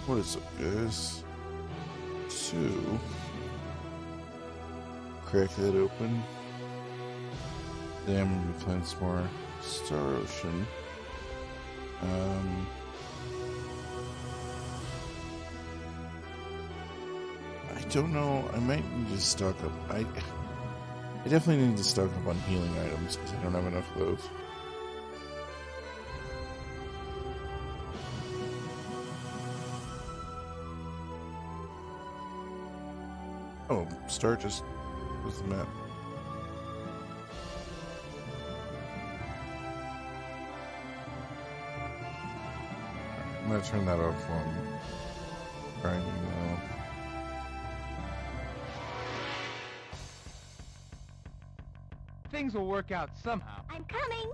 What is up, guys? So, crack that open. Then I'm gonna be playing some more Star Ocean. I don't know. I might need to stock up. I definitely need to stock up on healing items because I don't have enough of those. Oh, Star just was the map. I'm gonna turn that off while I'm grinding now. Things will work out somehow. I'm coming!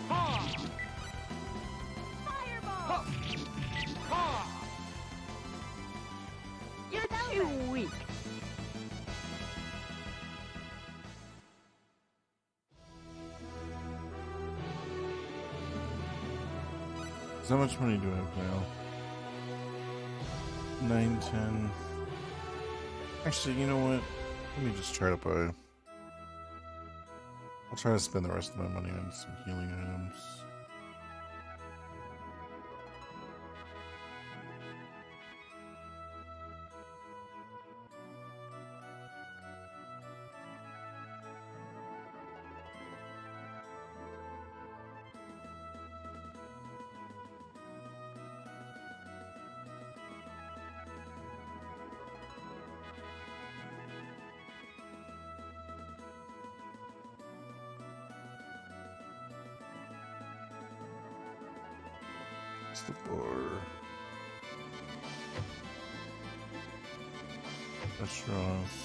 Ha! Fireball! Ha! You're too weak! So how much money do I have now? 9, 10. Actually, you know what? Let me just try to buy. I'll try to spend the rest of my money on some healing items. The bar. Restaurants.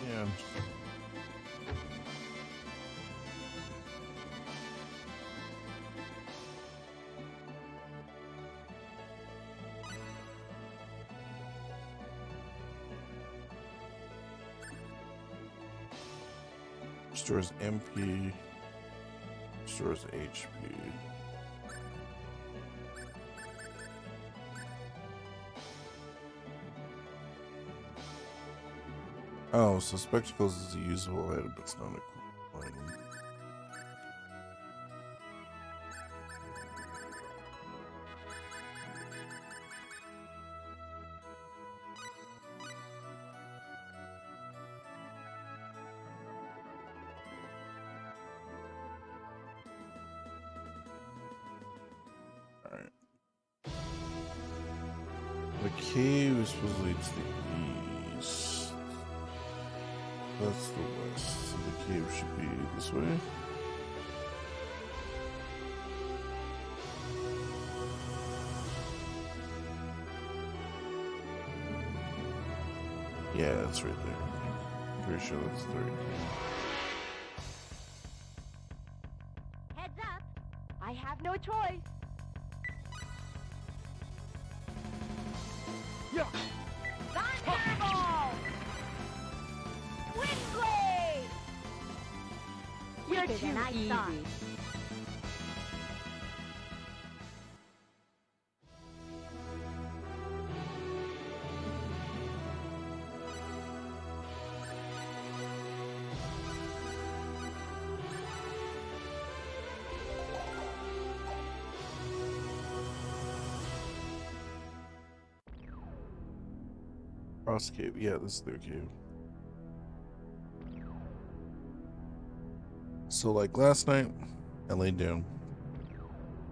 Yeah. Stores MP. Stores HP. Oh, so Spectacles is a usable item, but it's not a cool item. Alright. The cave is supposed to lead to the east. That's the west, so the cave should be this way. Yeah, that's right there. I'm pretty sure that's the right cave. Heads up! I have no choice! Yeah! Thunderball! Windblade! You're too easy. Cross cave, yeah, this is their cave. So like last night, I laid down.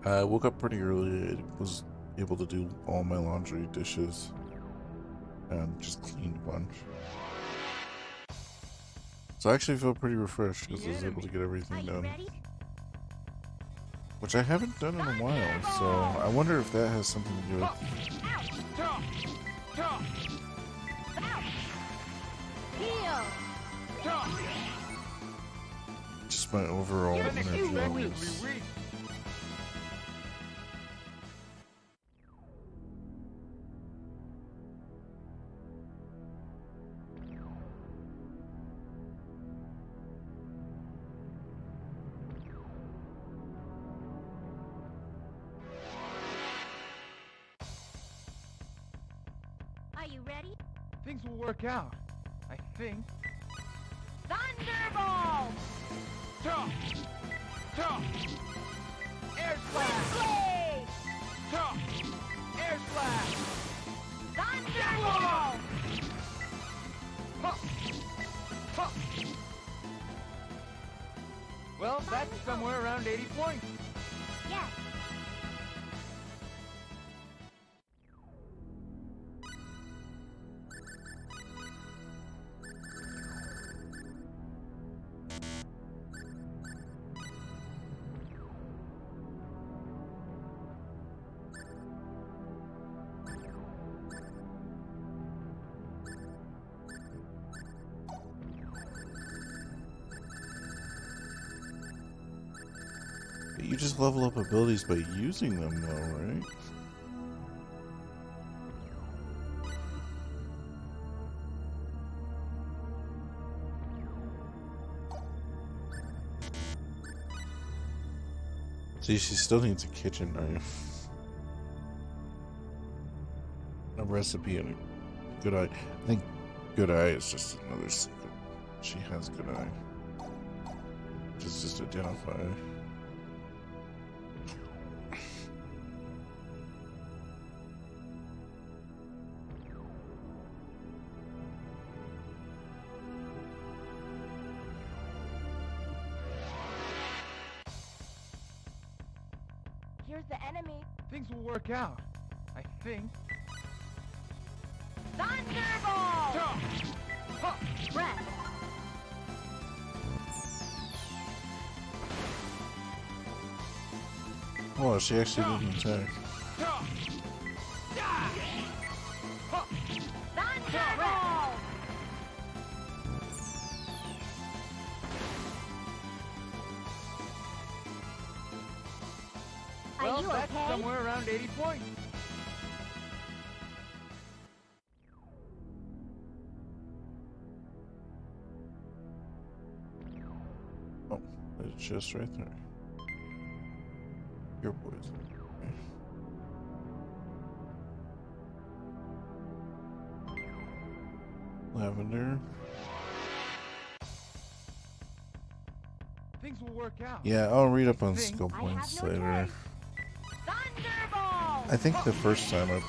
I woke up pretty early. I was able to do all my laundry, dishes, and just cleaned a bunch. So I actually feel pretty refreshed because I was able to get everything done. which I haven't done in a while, so I wonder if that has something to do with... just my overall energy levels. Are you ready? Things will work out. I think. Thunderbolt! Air slash! Blade! Air slash! Thunderbolt! Well, that's somewhere around 80 points. Yes. You just level up abilities by using them, though, right? See, she still needs a kitchen knife, a recipe, and a good eye. I think good eye is just another secret. She has good eye. Just identify. Here's the enemy. Things will work out. I think. Thunderbolt! Breath. Oh, she actually didn't attack. Thunderbolt! Are Well, you that's okay? somewhere around 80 points. Oh, it's just right there. Your poison. Okay. Lavender. Things will work out. Yeah, I'll read up on Think. skill I points have no later. choice. Thunderbolt! I think the first time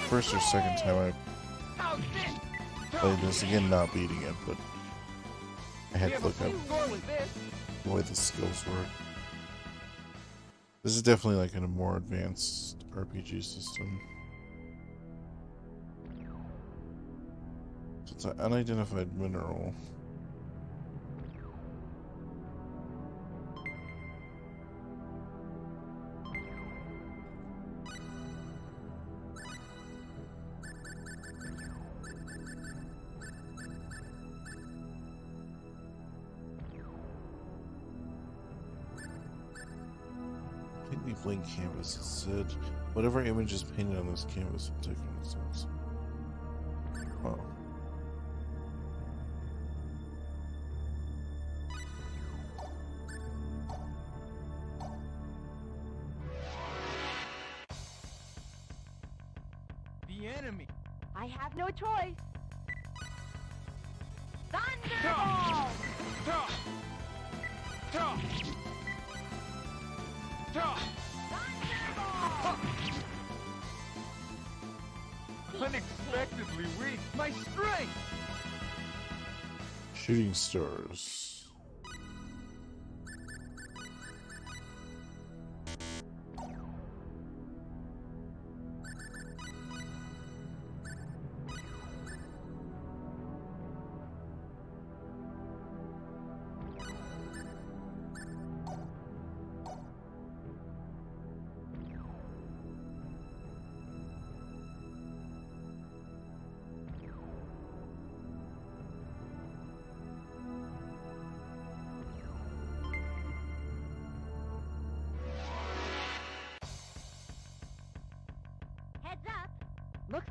first or second time How's I this? played this, again not beating it, but I We had have to a look up full score with this. the way the skills work. This is definitely like in a more advanced RPG system. So it's an unidentified mineral. Completely blank canvas. It said, whatever image is painted on this canvas will take on its own. Wow. The enemy. I have no choice. Thunderbolt! Thunderbolt! Unexpectedly weak. My strength. Shooting stars.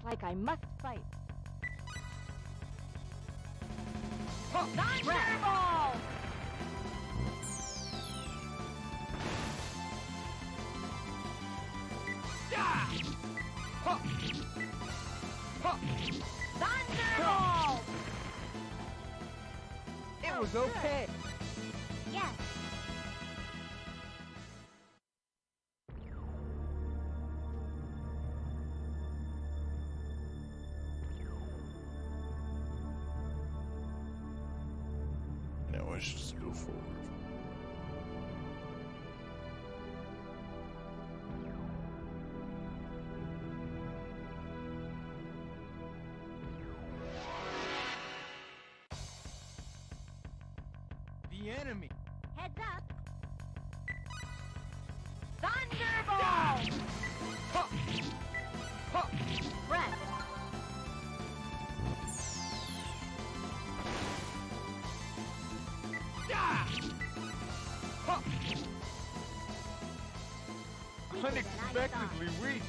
like I must fight. Huh. Thunderball! Ah! Huh. Huh. Thunderball! It was okay. Yes. Now I should just go forward. The enemy. Heads up. Thunderball! Huh. Huh. Breath. Ah! Huh. Weaker than I Unexpectedly weak.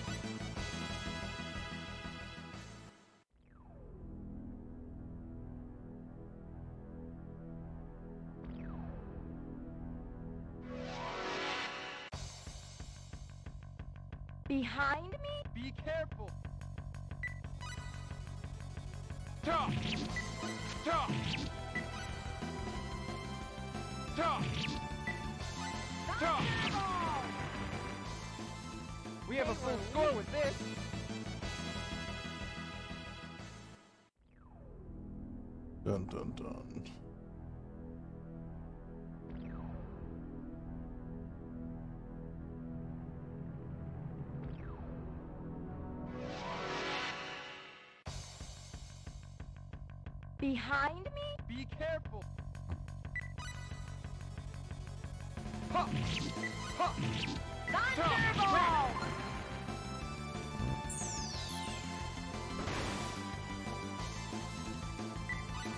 Behind me? Be careful. Tough. Tough. Tough. Tough. Thunderball! We have a full score with this. Dun dun dun. Behind me? Be careful. Huh. Huh. Thunderball!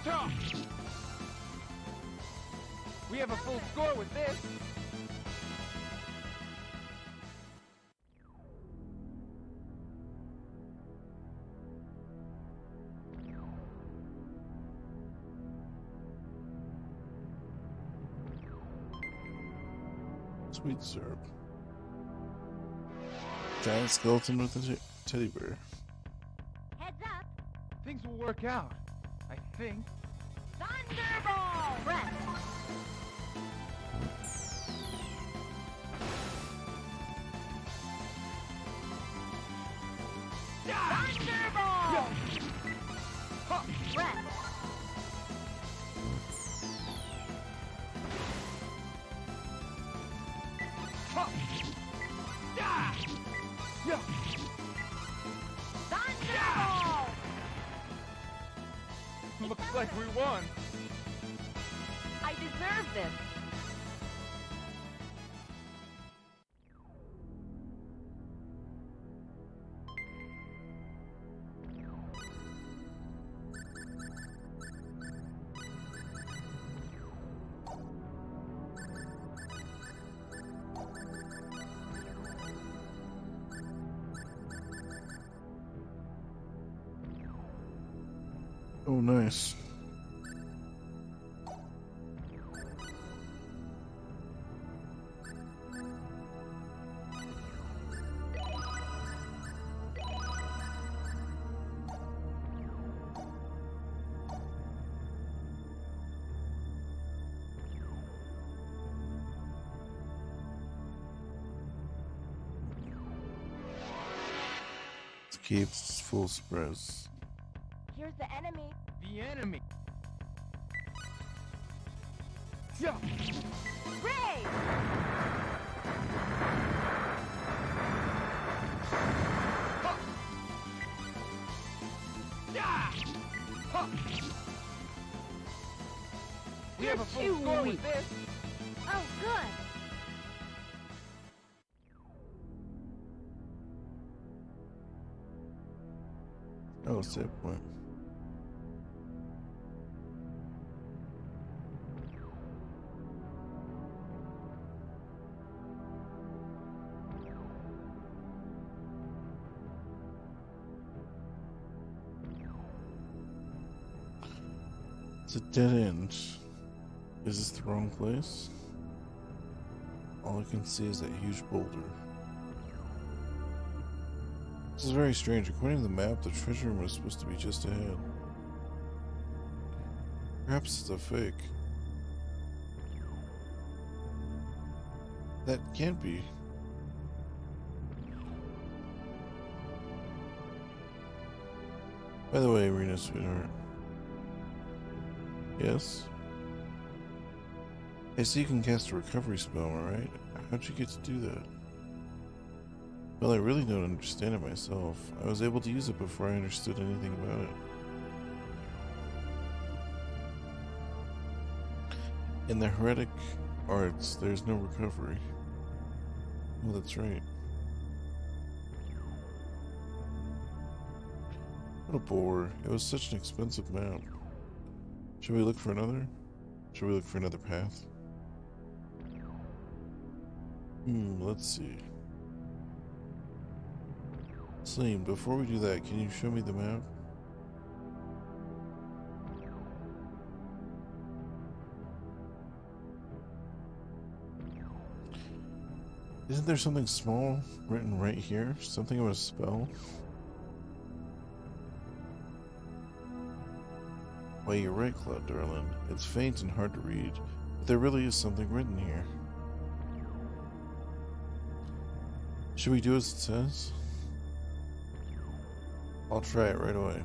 Tough. We have a full score with this. Sweet syrup. Giant skeleton with a teddy bear. Heads up. Things will work out, I think. Thunderball! Breath. Thunderball! Huh. Breath. Huh. Ah. Yeah. Thunderball! Looks like we won. I deserve this. Oh, nice. Escapes full spreads. Here's the enemy. The enemy. Yeah. Ray! Huh. Yeah. Huh. We have a full You're score too with weak. this. Oh, good. Oh, save point. It's a dead end. Is this the wrong place? All I can see is that huge boulder. This is very strange. According to the map, the treasure room was supposed to be just ahead. Perhaps it's a fake. That can't be. By the way, Arena sweetheart. Yes? I see you can cast a recovery spell, alright? How'd you get to do that? Well, I really don't understand it myself. I was able to use it before I understood anything about it. In the heretic arts, there's no recovery. Oh, that's right. What a bore. It was such an expensive map. Should we look for another? Should we look for another path? Let's see. Slim, before we do that, can you show me the map? Isn't there something small written right here? Something about a spell? Why, you're right, Cloud darling. It's faint and hard to read, but there really is something written here. Should we do as it says? I'll try it right away.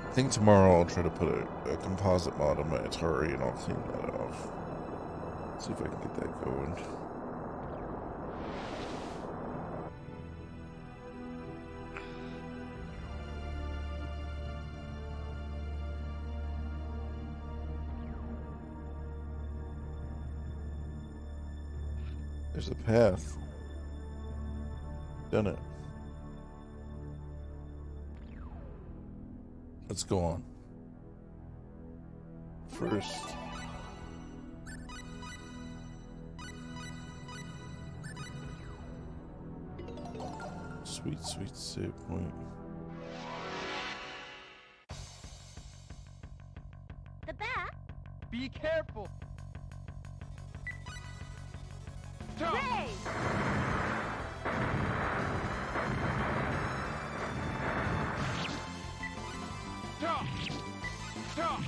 I think tomorrow I'll try to put a composite mod on my Atari and I'll clean that off. See if I can get that going. There's a path. Done it. Let's go on. First. Sweet, sweet save point. The bat? Be careful. Jump. Ray! Jump. Jump.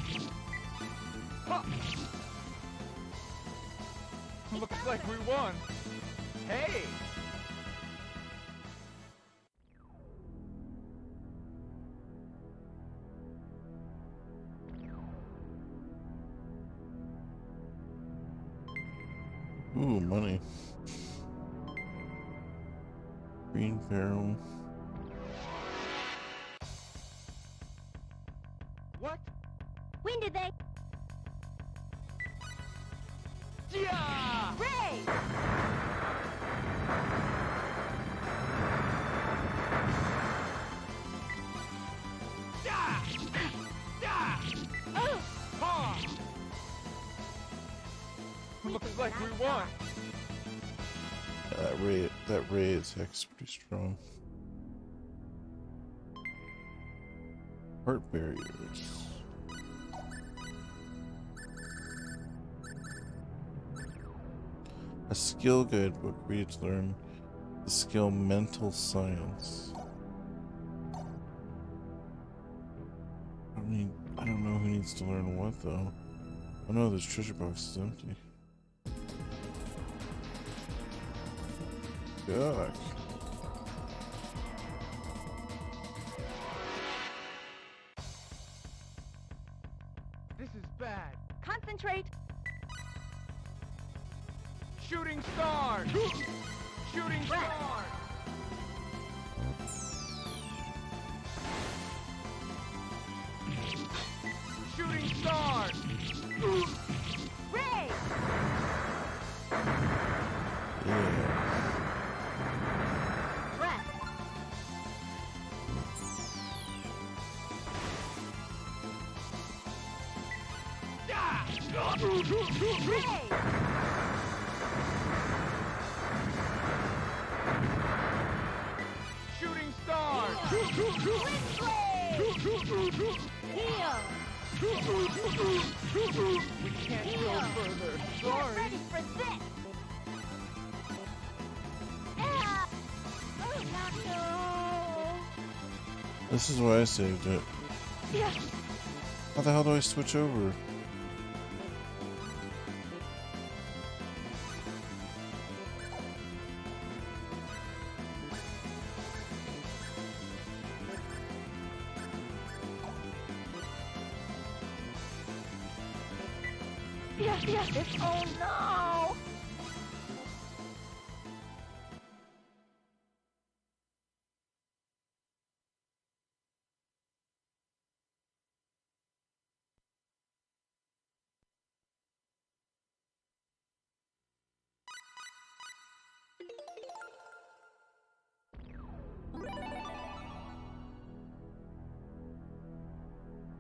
Huh. Looks like we won. Hey! Ooh, money. Green barrel. What? When did they? Yeah! Ray! Yeah! Yeah! Oh! Ha! Looks like we won. That ray attack's pretty strong. Heart barriers. A skill guidebook. Read to learn the skill mental science. I don't know who needs to learn what though. Oh no, this treasure box is empty. Yuck. This is bad. Concentrate! Shooting stars! Shooting stars! Shooting stars! Ray! Yeah. Breath! Yeah! Ray! Heal! We can't go further. Get Sorry. ready for this! Ah! Oh, no! This is why I saved it. Yeah. How the hell do I switch over? Yes. Oh no!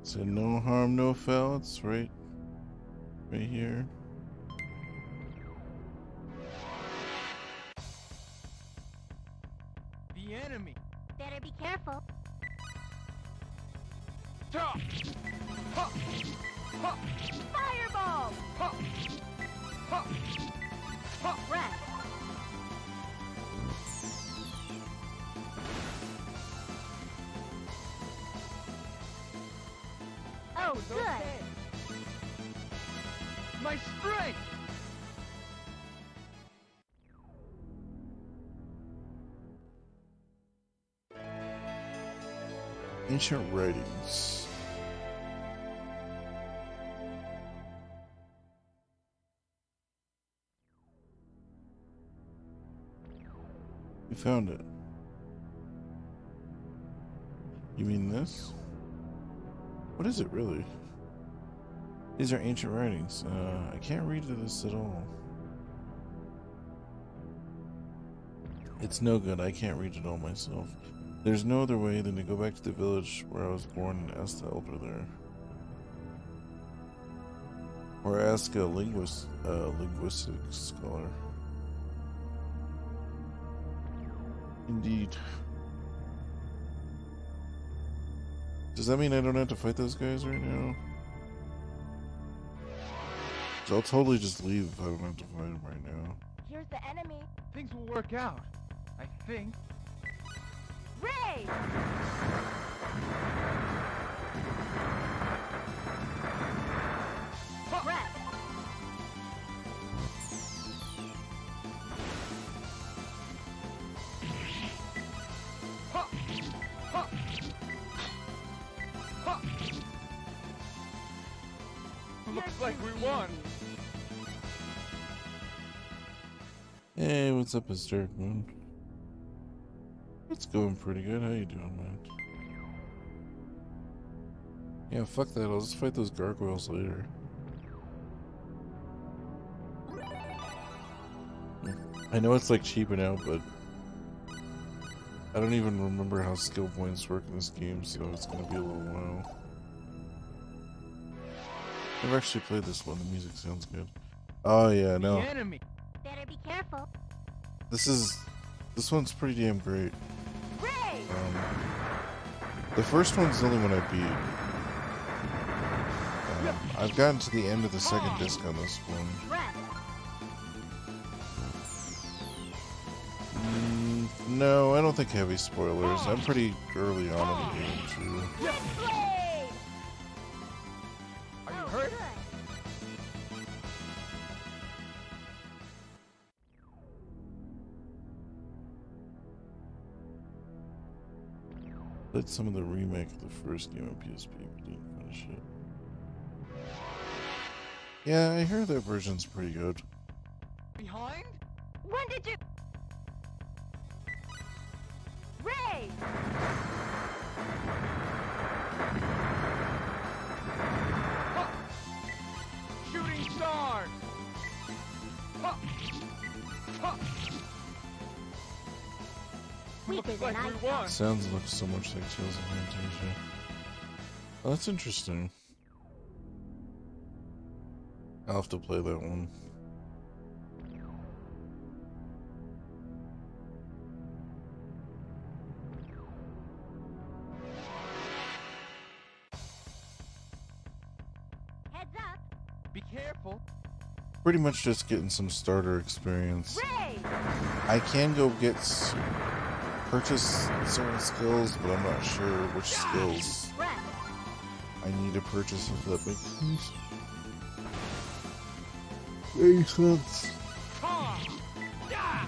So no harm, no foul. It's right here. The enemy. Better be careful. Ta! Ha! Ha! Fireball! Ha! Ha! Ha! Rest. Oh, good. Okay. My strength. Ancient writings. You found it. You mean this? What is it really? These are ancient writings. I can't read this at all. It's no good. I can't read it all myself. There's no other way than to go back to the village where I was born and ask the elder there. Or ask a linguistics scholar. Indeed. Does that mean I don't have to fight those guys right now? 'Cause I'll totally just leave if I don't have to fight them right now. Here's the enemy. Things will work out. I think. Ray! Rest. Ha! Ha! Ha! Looks like we won. Hey, what's up, Mr. Moon? It's going pretty good. How you doing, man? Yeah, fuck that. I'll just fight those gargoyles later. I know it's like cheaping out, but I don't even remember how skill points work in this game, so it's gonna be a little while. I've actually played this one. The music sounds good. Oh yeah, no. The enemy. Better be careful. This one's pretty damn great. Ray! The first one's the only one I beat. I've gotten to the end of the second disc on this one. Rest. No, I don't think heavy spoilers. I'm pretty early on in the game too. Blade! Are you Oh, hurt? good. Played some of the remake of the first game on PSP, but didn't finish it. Yeah, I hear that version's pretty good. Behind? When did you... Ray! Ha! Shooting stars. Ha! Ha! Weaker Looks than like I we thought. won. Sounds looks so much like Tales of Fantasia. Oh, that's interesting. I'll have to play that one. Be careful. Pretty much just getting some starter experience. Ray! I can go purchase certain skills, but I'm not sure which skills Breath! I need to purchase, if that makes sense. Makes sense. Ah! Yeah!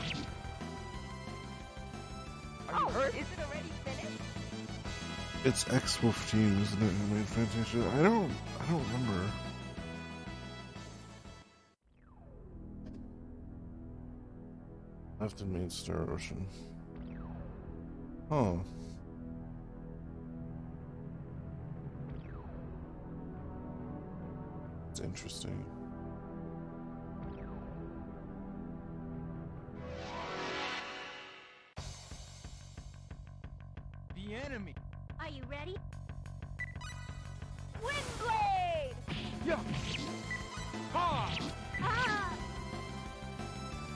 Are you hurt? Is it already finished? It's X15, isn't it? I don't remember. Left in main Star Ocean. Huh. It's interesting. The enemy. Are you ready? Windblade! Yeah. Ha! Ah!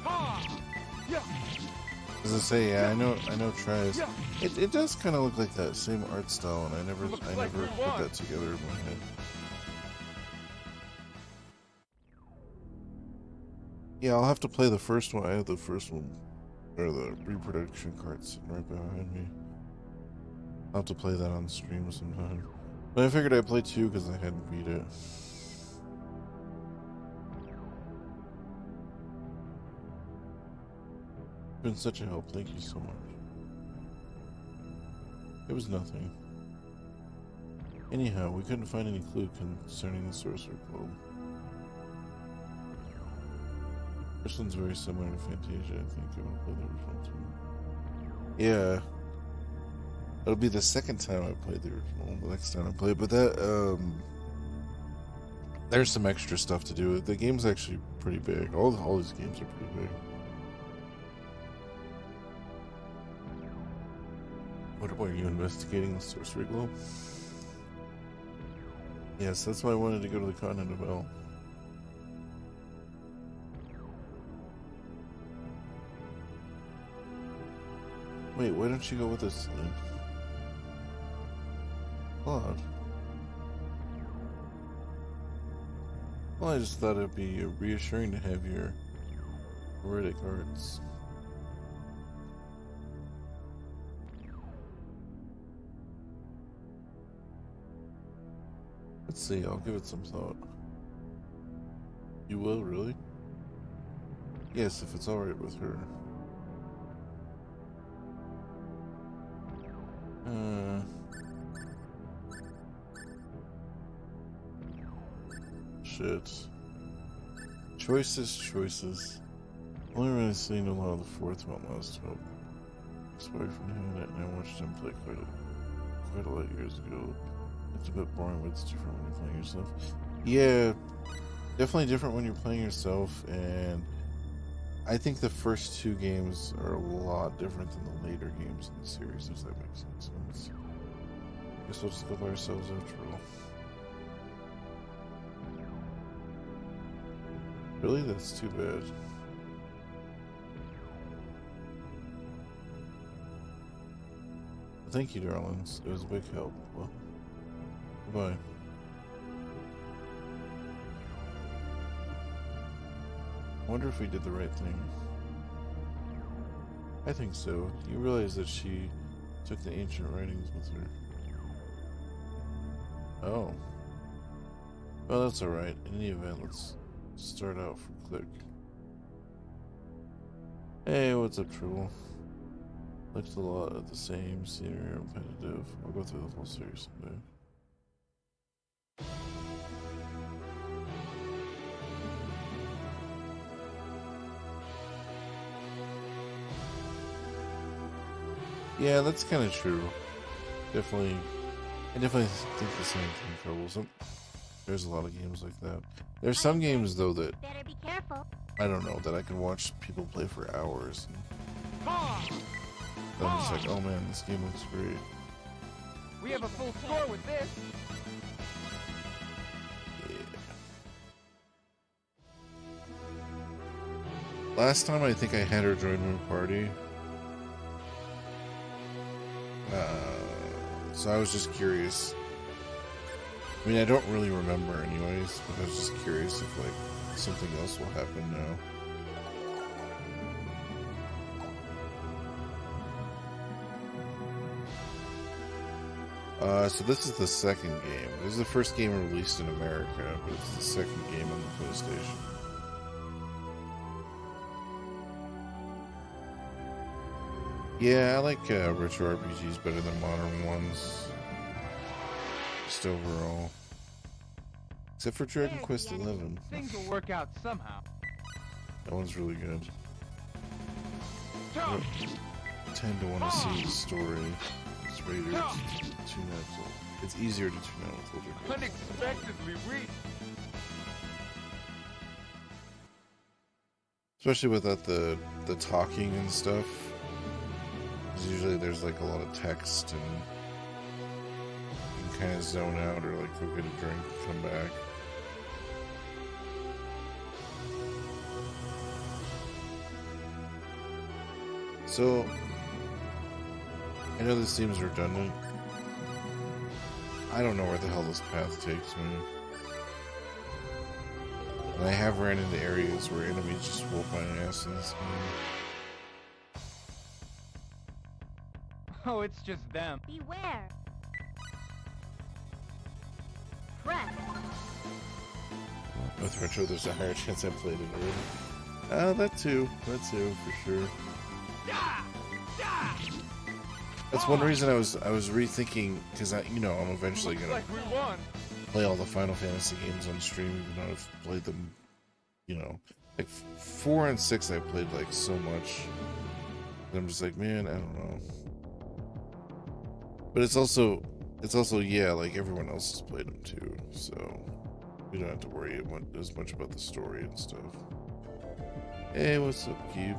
Ha! Yeah. As I say, yeah, I know tries. It does kind of look like that same art style, and I never Looks put like we won. that together in my head. Yeah, I'll have to play the first one. I have the first one, or the reproduction card sitting right behind me. I'll have to play that on stream sometime. But I figured I'd play 2 because I hadn't beat it. Been such a help. Thank you so much. It was nothing. Anyhow, we couldn't find any clue concerning the Sorcerer Globe. This one's very similar to Fantasia, I think. I want to play the original too. Yeah. It'll be the second time I played the original, the next time I play it. But that, there's some extra stuff to do. The game's actually pretty big. All these games are pretty big. What are you investigating the Sorcery Globe? Yes, that's why I wanted to go to the continent of El. Wait, why don't you go with us then? Odd. Well, I just thought it'd be reassuring to have your heretic arts. Let's see, I'll give it some thought. You will, really? Yes, if it's alright with her. Shit. Choices. Only really seen a lot of the fourth one last time. Sorry for doing it, and I watched him play quite a lot of years ago. It's a bit boring, but it's different when you're playing yourself. Yeah, definitely different when you're playing yourself, and I think the first 2 games are a lot different than the later games in the series, if that makes any sense. I guess we'll just go by ourselves after all. Really? That's too bad. Thank you, darlings. It was a big help. Well, goodbye. I wonder if we did the right thing. I think so. You realize that she took the ancient writings with her. Oh. Well, that's alright. In any event, let's start out from click. Hey, what's up, Tribble? Looks a lot of the same, scenery, repetitive. I'll go through the whole series someday. Yeah, that's kind of true. I definitely think the same thing, Troubles. There's a lot of games like that. There's some games though that Better be careful. I don't know that I can watch people play for hours. And Ha! then I'm just like, oh man, this game looks great. We have a full score with this. Yeah. Last time I think I had her join my party. So I was just curious. I mean, I don't really remember anyways, but I was just curious if, like, something else will happen now. So this is the second game. This is the first game released in America, but it's the second game on the PlayStation. Yeah, I like retro RPGs better than modern ones. Just overall. Except for Dragon Quest XI. Things will work out somehow. That one's really good. I tend to want to see the story. It's Raiders. Tune out. It's easier to tune out with older games. Unexpectedly weak. Especially without the talking and stuff. Because usually there's like a lot of text and you can kind of zone out or like go get a drink and come back. So, I know this seems redundant. I don't know where the hell this path takes me. And I have ran into areas where enemies just whoop my ass in this game. Oh, it's just them. Beware. Press. With retro, there's a higher chance I played it already. That too, for sure. That's one reason I was rethinking, because I'm eventually gonna play all the Final Fantasy games on stream, even though I've played them, like 4 and 6 I played like so much. And I'm just like, man, I don't know. But it's also yeah, like everyone else has played them too, so we don't have to worry as much about the story and stuff. Hey, what's up, Cube?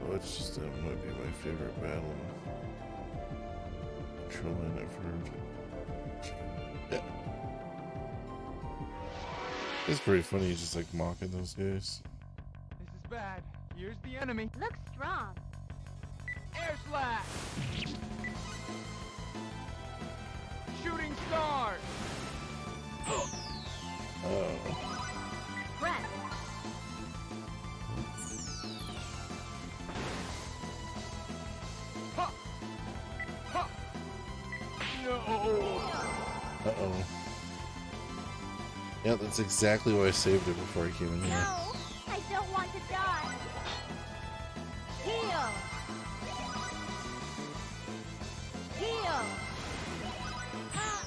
Oh, it's just that might be my favorite battle. Controlling I've heard. Yeah. It's pretty funny, just like mocking those guys. This is bad. Here's the enemy. Looks strong. Air slash! Shooting stars! Oh. Press. Ha! Ha! No! Uh-oh. Yeah, that's exactly why I saved it before I came in here. No, I don't want to die. Heal. Heal. Ah.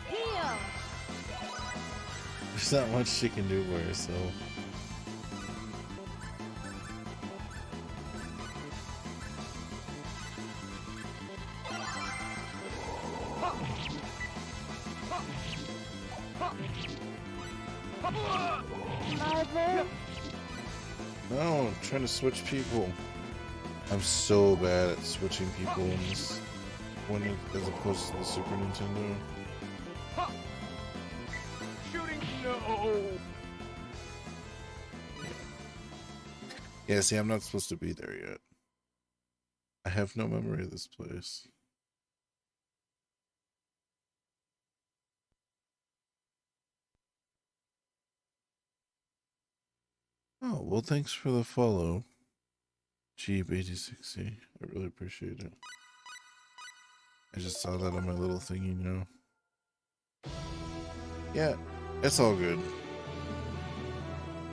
Heal. There's not much she can do by herself. Mother. No, I'm trying to switch people. I'm so bad at switching people in this one as opposed to the Super Nintendo. Ha! Shooting no! Yeah, see, I'm not supposed to be there yet. I have no memory of this place. Oh, well, thanks for the follow, Jeep8060. I really appreciate it. I just saw that on my little thingy now. Yeah, it's all good.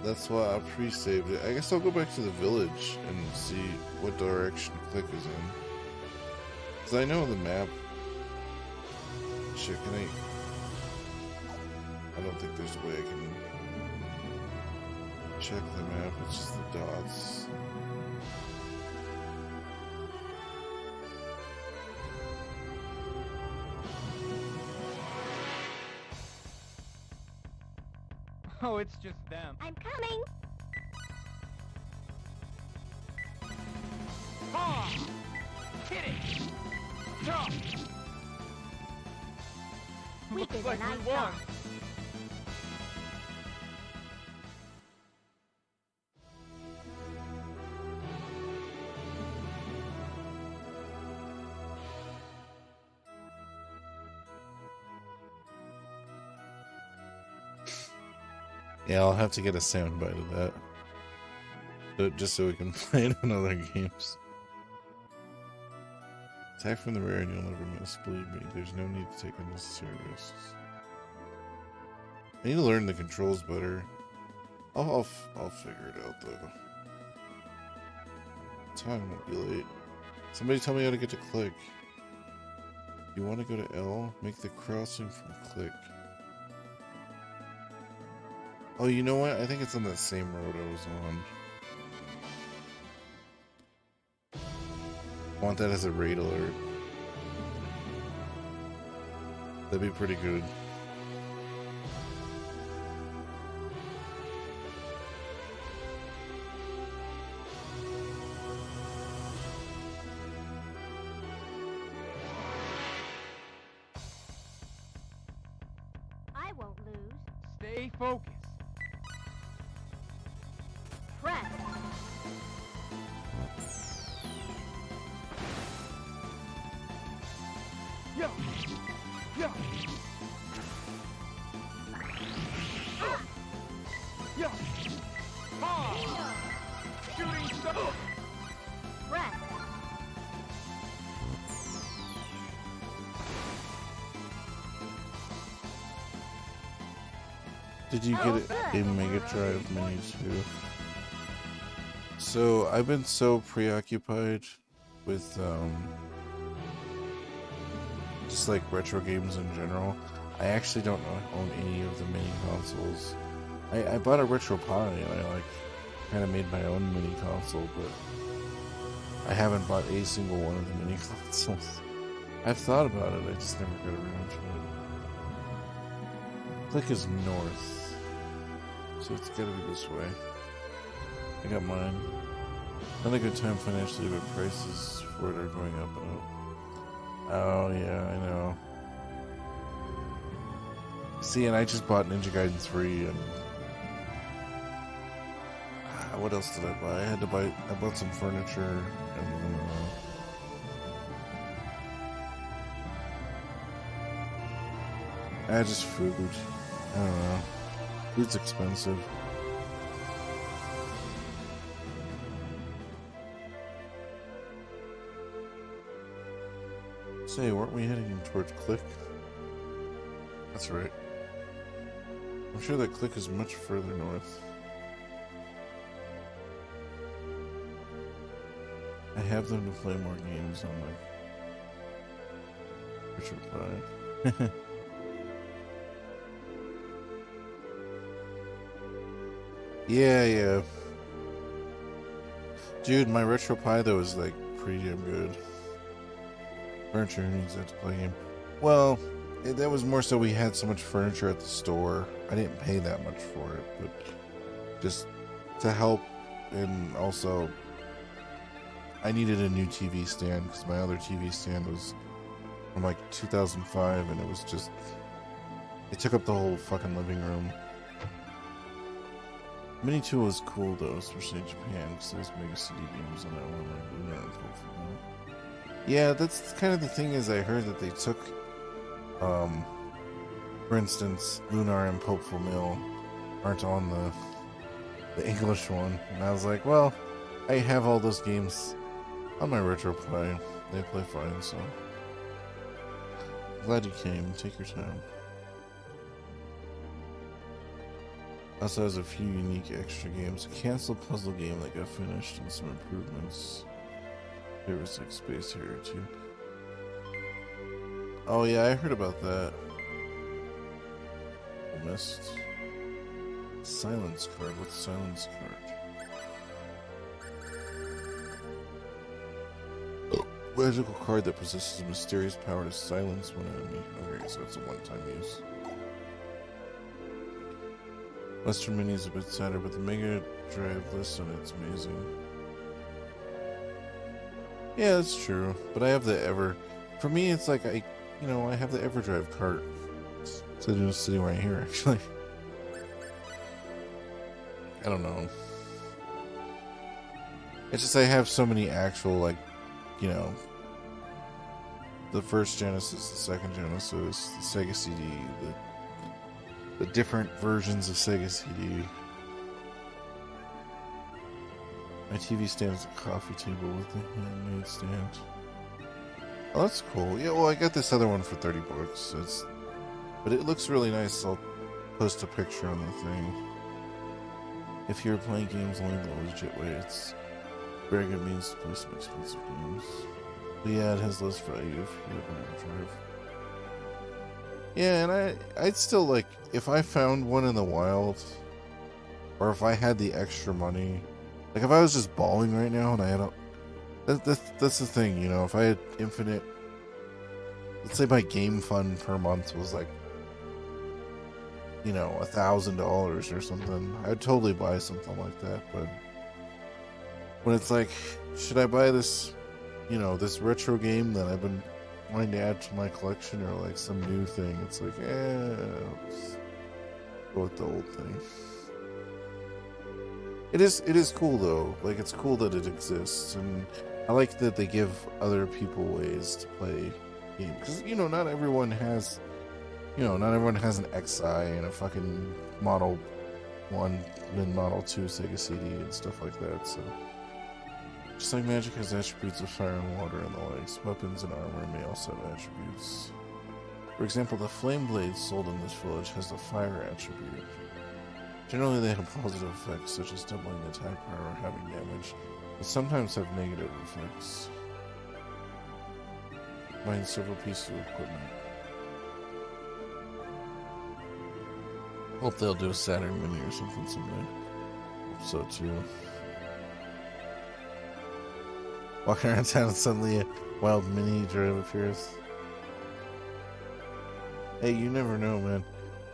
That's why I pre-saved it. I guess I'll go back to the village and see what direction Click is in. Because I know the map. Shit, can I don't think there's a way I can check the map. It's just the dots. Oh, it's just them. I'm coming. Ha! Hit it! Jump! Weaker Looks like than I we won. thought. Yeah, I'll have to get a soundbite of that. Just so we can play it in other games. Attack from the rear and you'll never miss. Believe me, there's no need to take unnecessary risks. I need to learn the controls better. I'll figure it out though. Time won't be late. Somebody tell me how to get to click. You want to go to L? Make the crossing from click. Oh, you know what? I think it's on that same road I was on. I want that as a raid alert. That'd be pretty good. I won't lose. Stay focused. Press. Yeah. Yeah. Yeah. Ha! Shooting star. Press. Did you get it in Mega Drive Mini too? So I've been so preoccupied with just like retro games in general. I actually don't own any of the mini consoles. I bought a Retro Pi and I like kind of made my own mini console, but I haven't bought a single one of the mini consoles. I've thought about it, I just never got around to it. Click is north, so it's gotta be this way. I got mine. Not a good time financially, but prices for it are going up and up. Oh yeah, I know. See, and I just bought Ninja Gaiden 3 and what else did I buy? I bought some furniture and then just food. I don't know. Food's expensive. Say, weren't we heading towards Click? That's right. I'm sure that Click is much further north. I have them to play more games on my Retro Pi. Yeah. Dude, my Retro Pi though is like pretty damn good. Furniture needs that to play a game. Well, that was more so we had so much furniture at the store. I didn't pay that much for it, but just to help, and also I needed a new TV stand because my other TV stand was from like 2005 and it was just, it took up the whole fucking living room. Mini 2 was cool though, especially in Japan because there's mega CD games on that one, like Lunar and Hopeful. Yeah, that's kind of the thing is I heard that they took, for instance, Lunar and Hopeful Mill aren't on the English one, and I was like, well, I have all those games on my Retro Pi. They play fine, so glad you came. Take your time. Also has a few unique extra games. A canceled puzzle game that got finished and some improvements. There was like Space Harrier too. Oh yeah, I heard about that. Missed. Silence card. What's silence card? Magical card that possesses a mysterious power to silence one enemy. Okay, so it's a one-time use. Western Mini is a bit sadder, but the Mega Drive list on it's amazing. Yeah, that's true. But I have the Ever. For me, it's like I have the EverDrive cart. So it's sitting right here, actually. I don't know. It's just I have so many actual, like, the first Genesis, the second Genesis, the Sega CD, the different versions of Sega CD. My TV stand is a coffee table with a handmade stand. Oh, that's cool. Yeah, well, I got this other one for 30 bucks. But it looks really nice. I'll post a picture on the thing. If you're playing games only the legit way, it's very good means to play some expensive games. But yeah, it has less value if you have an drive. Yeah, and I'd still like, if I found one in the wild, or if I had the extra money, like if I was just balling right now and I had a, that's the thing, you know, if I had infinite, let's say my game fund per month was like, you know, $1,000 or something, I'd totally buy something like that. But when it's like, should I buy this, you know, this retro game that I've been wanting to add to my collection, or like some new thing, it's like, let's go with the old thing. It is cool though. Like, it's cool that it exists, and I like that they give other people ways to play games, because, you know, not everyone has an XI and a fucking Model 1 and Model 2 Sega CD and stuff like that. So just like magic has attributes of fire and water and the likes, weapons and armor may also have attributes. For example, the flame blade sold in this village has the fire attribute. Generally, they have positive effects, such as doubling attack power or having damage, but sometimes have negative effects. Combine several pieces of equipment. Hope they'll do a Saturn Mini or something someday. Hope so too. Walking around town and suddenly a wild mini drive appears. Hey, you never know, man.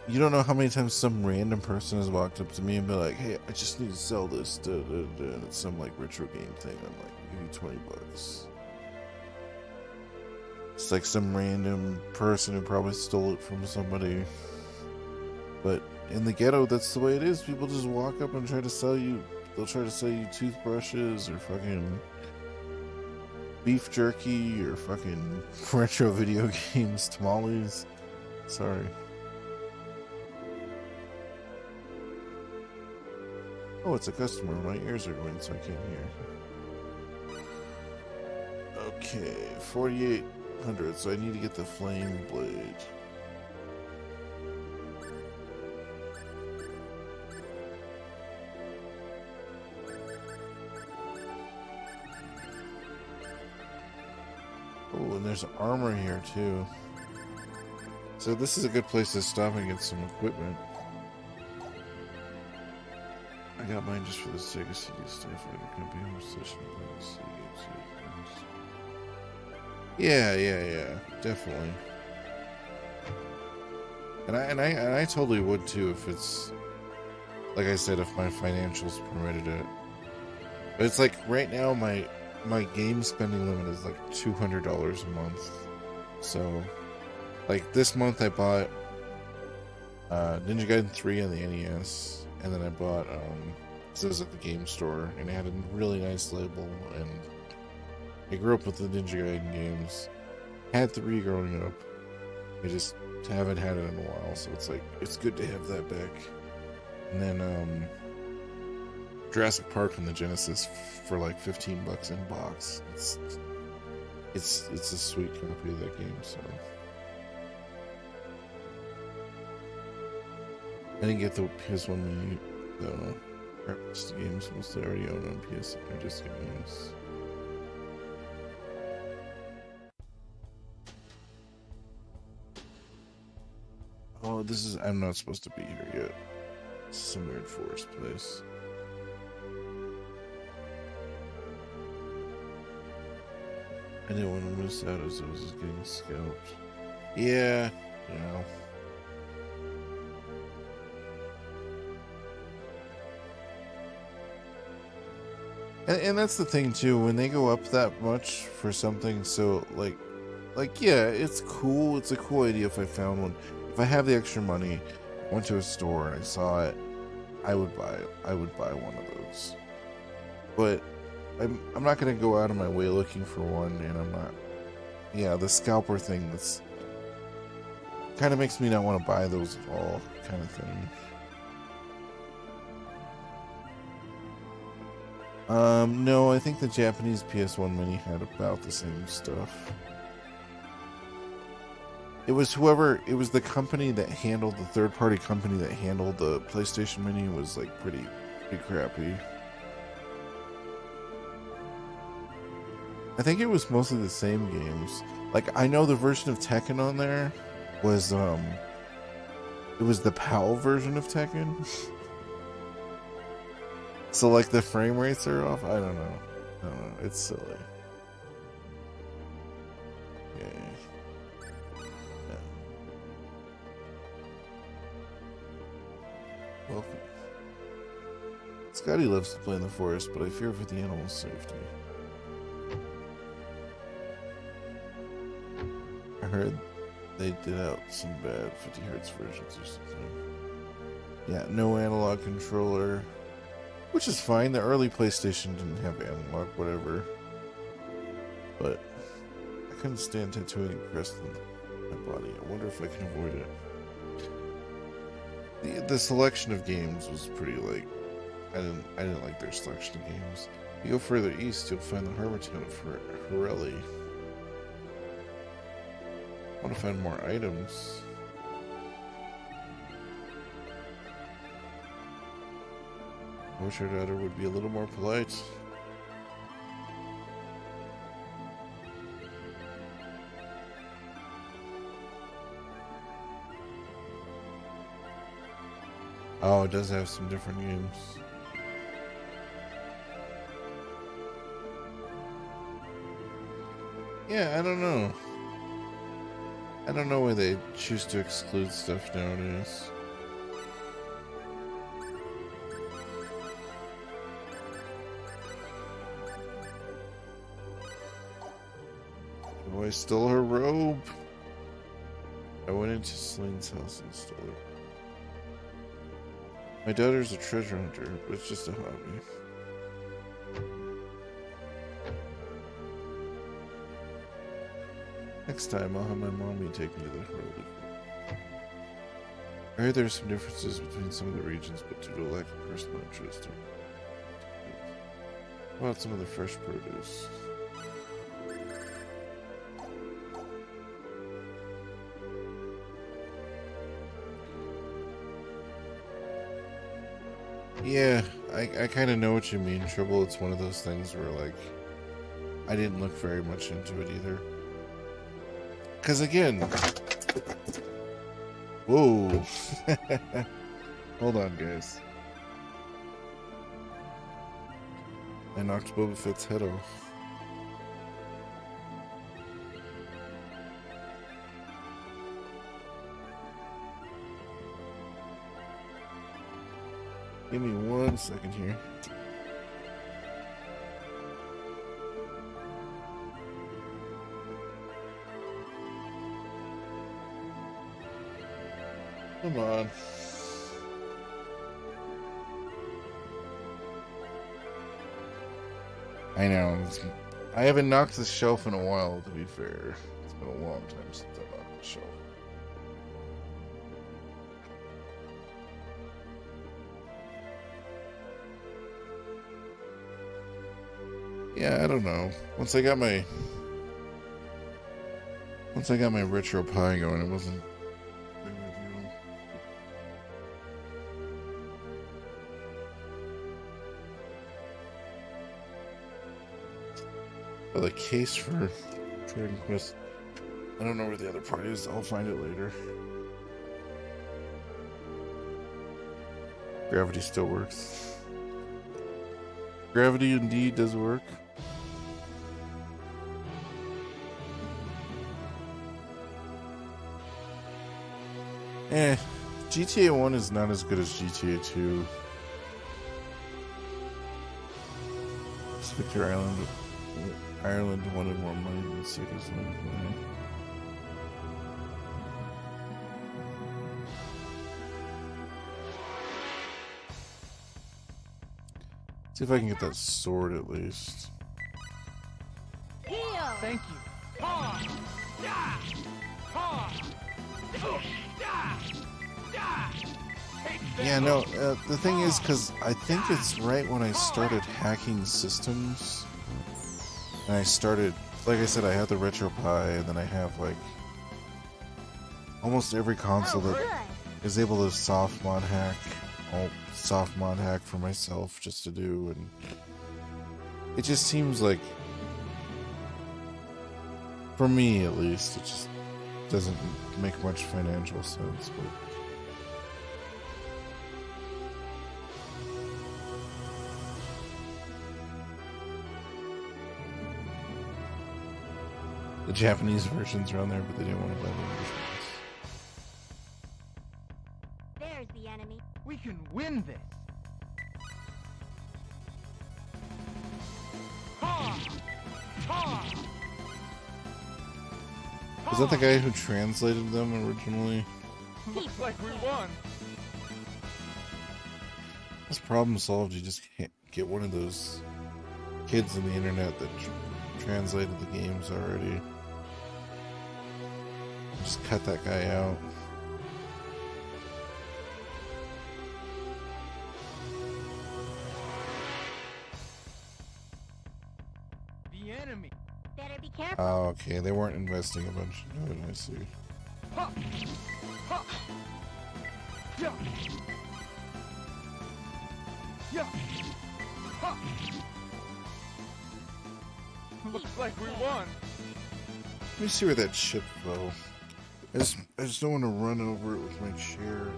You don't know how many times some random person has walked up to me and be like, hey, I just need to sell this, and it's some like retro game thing. I'm like, I'll give you 20 bucks. It's like some random person who probably stole it from somebody. But in the ghetto, that's the way it is. People just walk up and try to sell you. They'll try to sell you toothbrushes or fucking beef jerky or fucking retro video games, tamales. Sorry. Oh, it's a customer. My ears are going, so I can't hear. Okay, 4,800. So I need to get the flame blade. Oh, and there's armor here too. So this is a good place to stop and get some equipment. I got mine just for the Sega CD stuff. I can be home session. Yeah, definitely. And I totally would too if it's, like I said, if my financials permitted it. But it's like right now my game spending limit is like $200 a month. So like this month I bought Ninja Gaiden 3 on the NES, and then I bought this was at the game store, and it had a really nice label, and I grew up with the Ninja Gaiden games. Had 3 growing up. I just haven't had it in a while, so it's like it's good to have that back. And then Jurassic Park on the Genesis for like 15 bucks in box. It's a sweet copy of that game, so I didn't get the PS1 mini though. The games mostly already own on PS. I just get games. Oh, this is. I'm not supposed to be here yet. This is some weird forest place. I didn't want to miss out as I was just getting scalped. Yeah, you know. And that's the thing too, when they go up that much for something, so like yeah, it's cool. It's a cool idea if I found one. If I have the extra money, went to a store and I saw it, I would buy it. I would buy one of those. But I'm not gonna go out of my way looking for one, and I'm not. Yeah, the scalper thing. Kind of makes me not want to buy those at all, kind of thing. No, I think the Japanese PS1 Mini had about the same stuff. It was the company that handled, the third-party company that handled the PlayStation Mini was like pretty crappy. I think it was mostly the same games. Like, I know the version of Tekken on there was, it was the PAL version of Tekken. So, like, the frame rates are off? I don't know. It's silly. Yeah. Welcome. Scotty loves to play in the forest, but I fear for the animal's safety. I heard they did out some bad 50Hz versions or something. Yeah, no analog controller. Which is fine. The early PlayStation didn't have analog, whatever. But I couldn't stand tattooing a crest on my body. I wonder if I can avoid it. The selection of games was pretty like, I didn't like their selection of games. You go further east, you'll find the Harbor Town of Horelli. I want to find more items. I wish our daughter would be a little more polite. Oh, it does have some different games. Yeah, I don't know. I don't know why they choose to exclude stuff nowadays. Oh, I stole her robe. I went into Celine's house and stole it. My daughter's a treasure hunter, but it's just a hobby. Next time, I'll have my mommy take me to the Hurley. I heard there's some differences between some of the regions, but due to lack of personal interest. How about some of the fresh produce? Yeah, I kind of know what you mean, Tribble. It's one of those things where, like, I didn't look very much into it either. Because, again... Whoa! Hold on, guys. I knocked Boba Fett's head off. Give me 1 second here. Come on. I know. I haven't knocked this shelf in a while, to be fair. It's been a long time since I knocked the shelf. Yeah, I don't know. Once I got my retro pie going, it wasn't a big of a deal. Oh, the case for Dragon Quest. I don't know where the other part is. I'll find it later. Gravity still works. Gravity indeed does work. GTA 1 is not as good as GTA 2. Victor Ireland wanted more money than Sega's money. See if I can get that sword at least. Heal! Thank you. Yeah, no, the thing is, because I think it's right when I started hacking systems, and I started, like I said, I had the RetroPie, and then I have, like, almost every console that is able to soft mod hack. I'll soft mod hack for myself just to do, and it just seems like, for me at least, it just doesn't make much financial sense, but the Japanese versions are on there, but they didn't want to buy the English ones. There's the enemy. We can win this. Was that the guy who translated them originally? Looks like we won. This problem solved. You just can't get one of those kids on the internet that translated the games already. Just cut that guy out. The enemy. Better be careful. Oh, okay. They weren't investing a bunch into it, I see. Ha! Ha! Yeah! Yeah! Ha! Looks like we won. Let me see where that ship fell. I just don't want to run over it with my chair.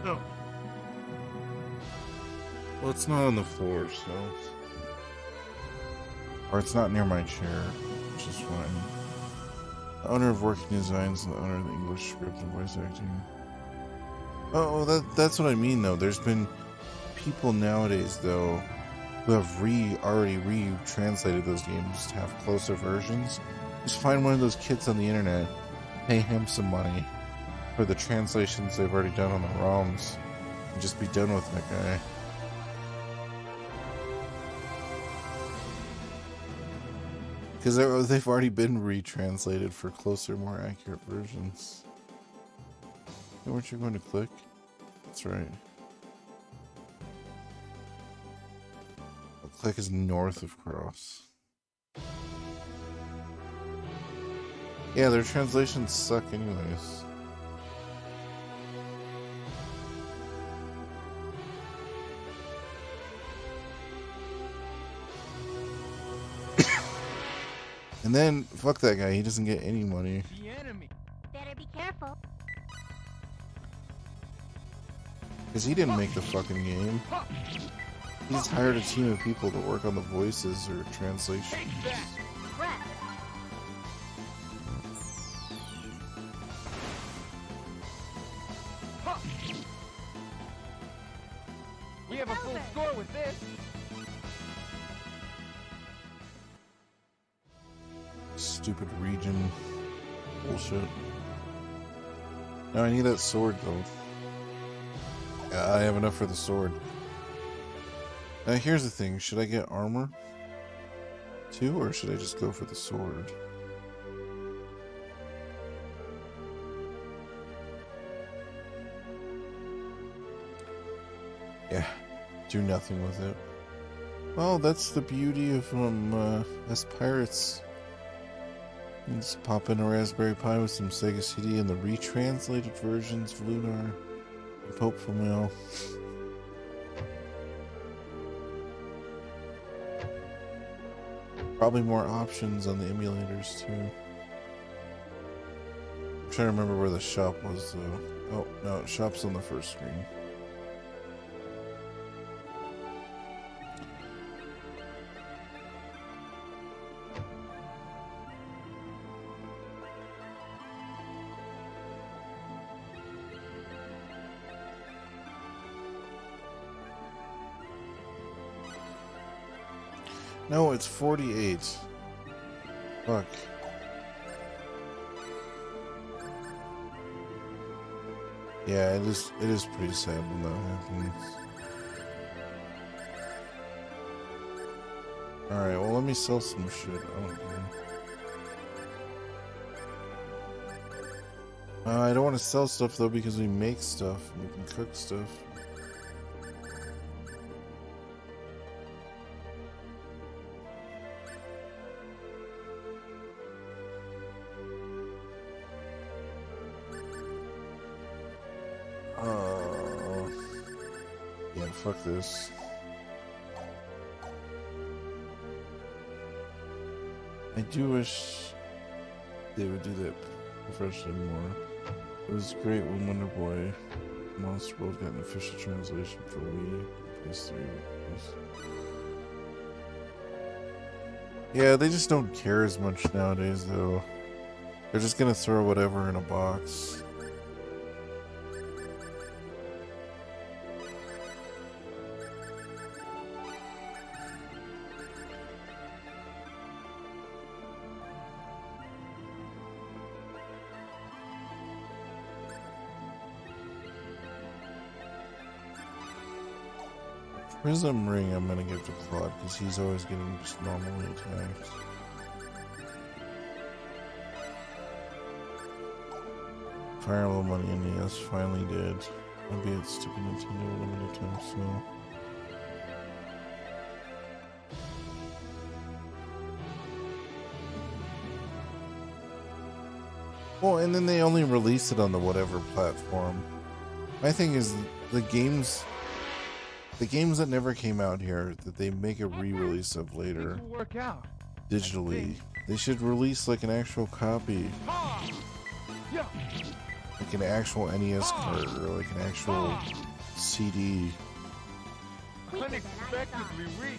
No. Well, it's not on the floor, so... Or it's not near my chair, which is fine. The owner of Working Designs and the owner of the English script and voice acting. Oh, that's what I mean, though. There's been people nowadays, though, who have already retranslated those games to have closer versions. Just find one of those kids on the internet, pay him some money for the translations they've already done on the ROMs, and just be done with that guy. Because they've already been retranslated for closer, more accurate versions. Hey, weren't you going to click? That's right. Well, click is north of cross. Yeah, their translations suck anyways. And then, fuck that guy, he doesn't get any money. The enemy. Better be careful. Because he didn't make the fucking game. He just hired a team of people to work on the voices or translations. Take that. Crap. Ha! We have a full score with this. Stupid region bullshit. Now I need that sword though. Yeah, I have enough for the sword. Now here's the thing, should I get armor too, or should I just go for the sword? Yeah, do nothing with it. Well, that's the beauty of as pirates. You just pop in a Raspberry Pi with some Sega CD and the retranslated versions of Lunar and Hopeful Mail. Probably more options on the emulators too. I'm trying to remember where the shop was though. Oh, no, shop's on the first screen. No, it's 48. Fuck. Yeah, it is pretty sad when that happens. Alright, well let me sell some shit. I don't care. I don't want to sell stuff though because we make stuff and we can cook stuff. Yeah, fuck this. I do wish they would do that professionally more. It was great when Wonder Boy Monster World got an official translation for Wii, PS3. Yeah, they just don't care as much nowadays, though. They're just gonna throw whatever in a box. Prism Ring I'm gonna give to Claude because he's always getting just normally attacked. Fire Emblem on the NES finally did. Maybe it's stupid Nintendo limited time so. Well, and then they only release it on the whatever platform. My thing is the games that never came out here that they make a re-release of later Work out. digitally. They should release like an actual copy. Yeah. Like an actual NES card or like an actual CD. Unexpectedly weak.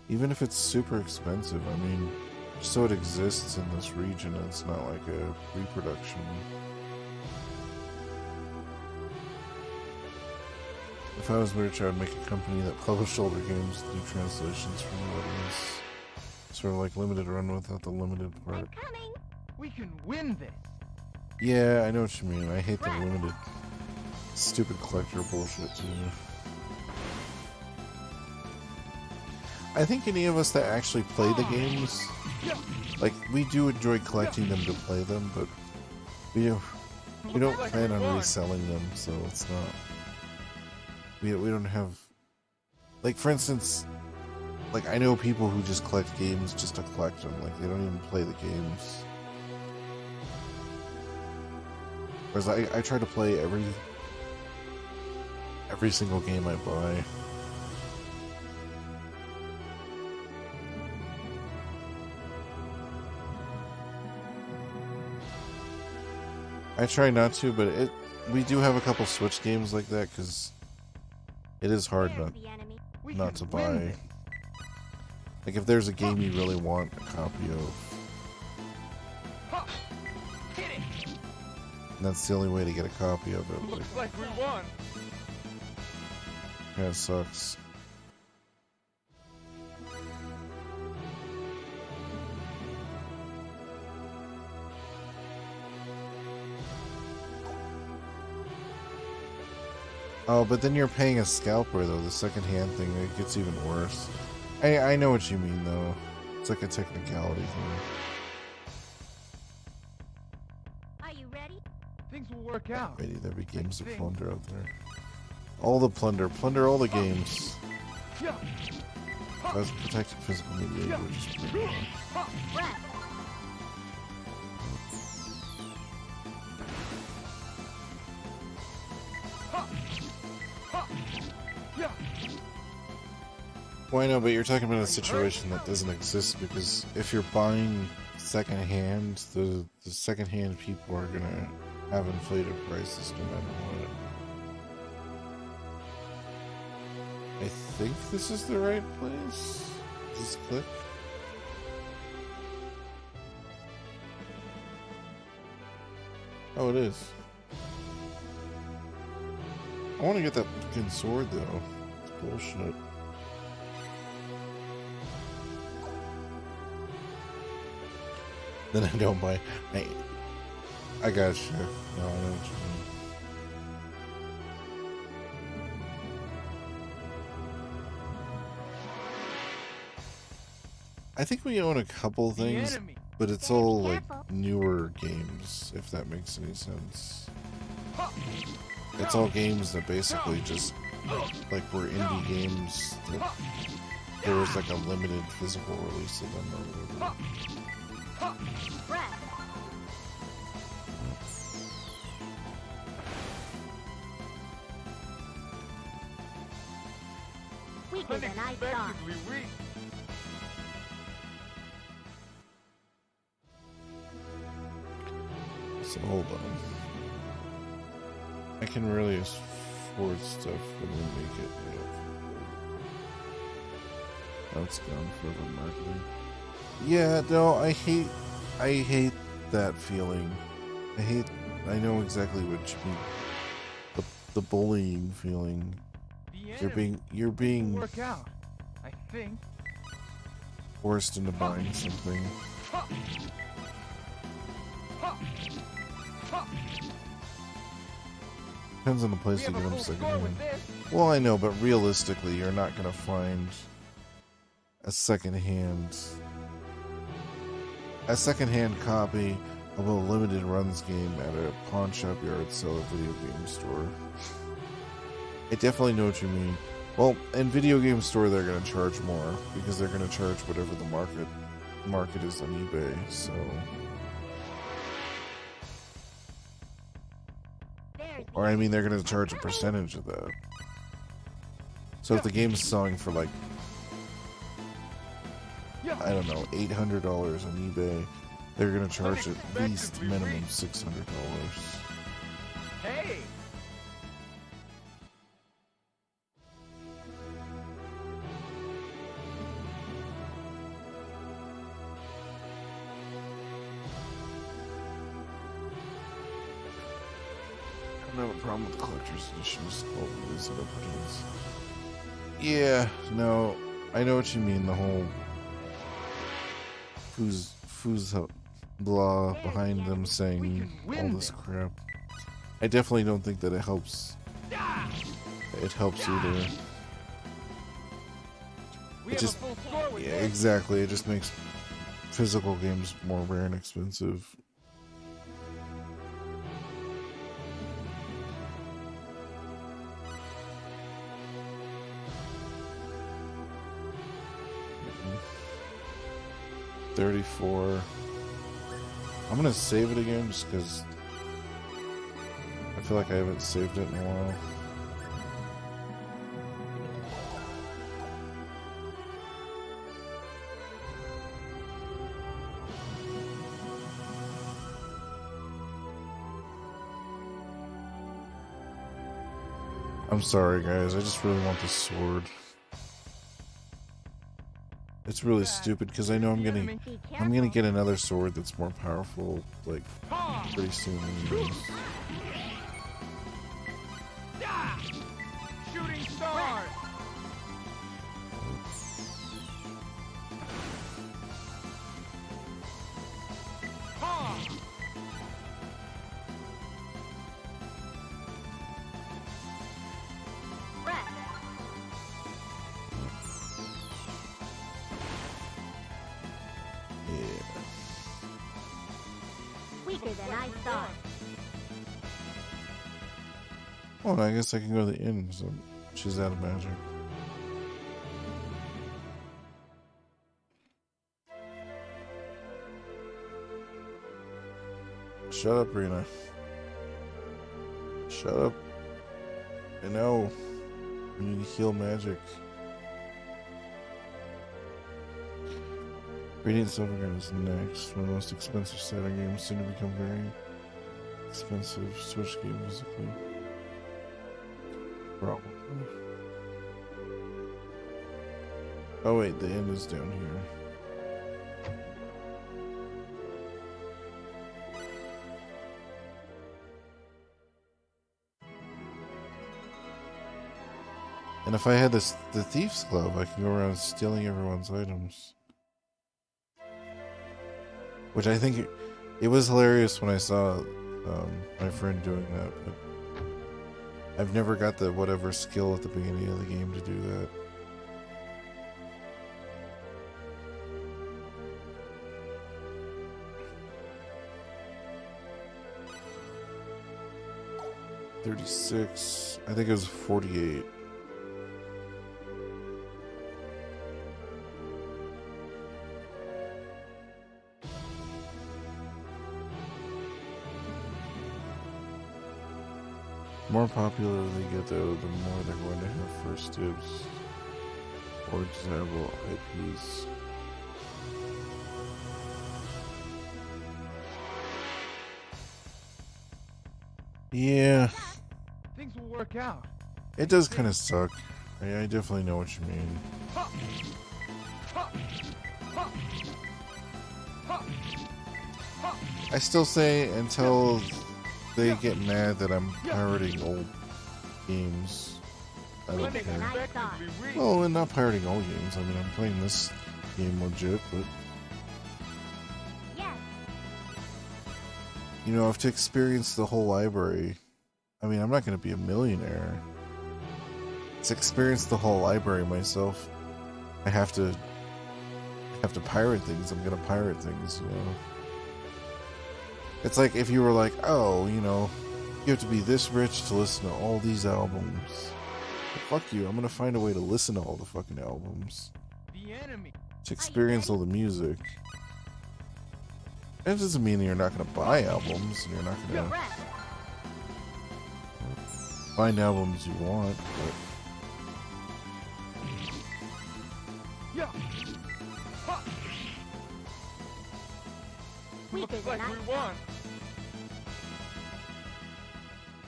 Even if it's super expensive, I mean, so it exists in this region, it's not like a reproduction. If I was rich, I would make a company that published older games, do translations for new audience. Sort of like limited run without the limited part. Coming. We can win this. Yeah, I know what you mean. I hate the limited stupid collector bullshit too. I think any of us that actually play the games, like, we do enjoy collecting them to play them, but we don't plan on reselling them, so it's not. We don't have, like, for instance, like, I know people who just collect games just to collect them, like, they don't even play the games. Whereas I try to play every single game I buy. I try not to, but we do have a couple Switch games like that, because it is hard not to buy. Like, if there's a game you really want a copy of, and that's the only way to get a copy of it. Looks like we won. Kinda sucks. Oh, but then you're paying a scalper though, the second-hand thing, it gets even worse. I know what you mean though. It's like a technicality thing. Are you ready? Things will work out. Maybe there'll be games to plunder out there. All the plunder. Plunder all the games. That's protected physical media, which is pretty cool. Well, I know, but you're talking about a situation that doesn't exist, because if you're buying secondhand, the secondhand people are gonna have inflated prices no matter what. I think this is the right place. Just click. Oh, it is. I want to get that fucking sword though. It's bullshit. Then I don't buy. I got you. No, I know what you mean. I think we own a couple The things, enemy. but it's Better be all like careful. newer games, if that makes any sense. Ha! It's all games that basically just like were indie games that there was like a limited physical release of them or whatever. Breath. Weaker than I thought. Unexpectedly weak. So hold on. I can really afford stuff when we make it. That's gone for the marketing. Yeah, no, I hate that feeling. I know exactly what you mean. The bullying feeling. The You're being work out. I think. forced into buying something. Ha! Ha! Ha! Depends on the place We you have get a them full score secondhand. with this. Well, I know, but realistically, you're not gonna find a secondhand copy of a limited runs game at a pawn shop, yard sale, or video game store. I definitely know what you mean. Well, in video game store, they're gonna charge more because they're gonna charge whatever the market is on eBay. So, There's or I mean, they're gonna charge a percentage of that. So if the game's selling for like, I don't know, $800 on eBay, they're gonna charge at least minimum $600. Hey! I don't have a problem with the collector's editions. All it is that it pertains. Yeah, no, I know what you mean. The whole who's blah behind them saying all this crap. I definitely don't think that it helps. It helps either. We It have just, a full score with yeah, this. exactly. It just makes physical games more rare and expensive. Mm-hmm. 34. I'm gonna save it again just because I feel like I haven't saved it in a while. I'm sorry, guys. I just really want this sword. It's really stupid because I know I'm gonna get another sword that's more powerful, like pretty soon. Anyways. Shooting stars! Ha! breath. Yeah. Weaker than I thought. Oh, I guess I can go to the inn. So she's out of magic. Shut up, Rena. Shut up. I know. We need to heal magic. Radiant Silvergun is next. One of the most expensive Saturn games, soon to become very expensive Switch game physically. Probably. Oh wait, the end is down here. And if I had the Thief's Glove, I could go around stealing everyone's items. Which I think it was hilarious when I saw my friend doing that, but I've never got the whatever skill at the beginning of the game to do that. $36. I think it was 48. The more popular they get, though, the more they're going to have first dibs or desirable IPs. Yeah. Things will work out. It does kind of suck. I definitely know what you mean. I still say until they get mad that I'm pirating old games, I don't care. Well, and not pirating old games. I mean, I'm playing this game legit, but you know, I have to experience the whole library. I mean, I'm not going to be a millionaire. To experience the whole library myself, I have to pirate things. I'm going to pirate things, you know. It's like if you were like, oh, you know, you have to be this rich to listen to all these albums. But fuck you, I'm going to find a way to listen to all the fucking albums. The enemy. To experience all the music. That doesn't mean that you're not going to buy albums, and you're not going to find albums you want, but Looks like we won.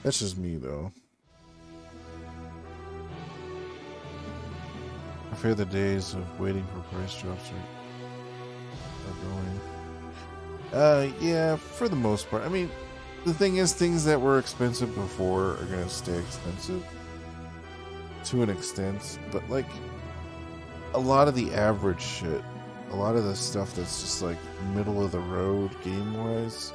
that's just me, though. I fear the days of waiting for price drops are going. Yeah, for the most part. I mean, the thing is, things that were expensive before are gonna stay expensive to an extent, but like a lot of the average shit, a lot of the stuff that's just like middle of the road game wise,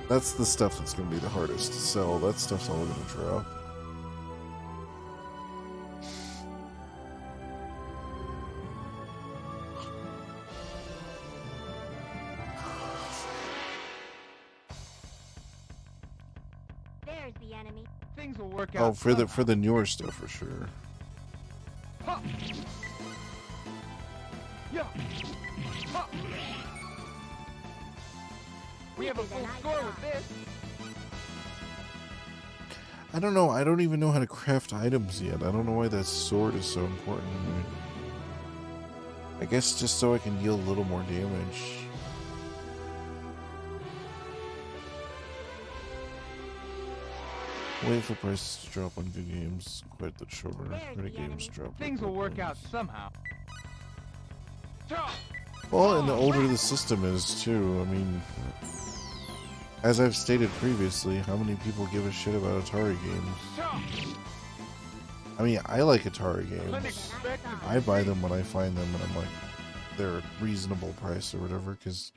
that's the stuff that's gonna be the hardest to sell. That stuff's all gonna drop. There's the enemy. Things will work out. Oh, for the newer stuff for sure. We have a full score with this. I don't know. I don't even know how to craft items yet. I don't know why that sword is so important to me. I guess just so I can deal a little more damage. Wait for prices to drop on good games. Quite the chore. Many games drop. Things will work out somehow. Well, and the older the system is, too. I mean, as I've stated previously, how many people give a shit about Atari games? I mean, I like Atari games. I buy them when I find them, and I'm like, they're a reasonable price or whatever, because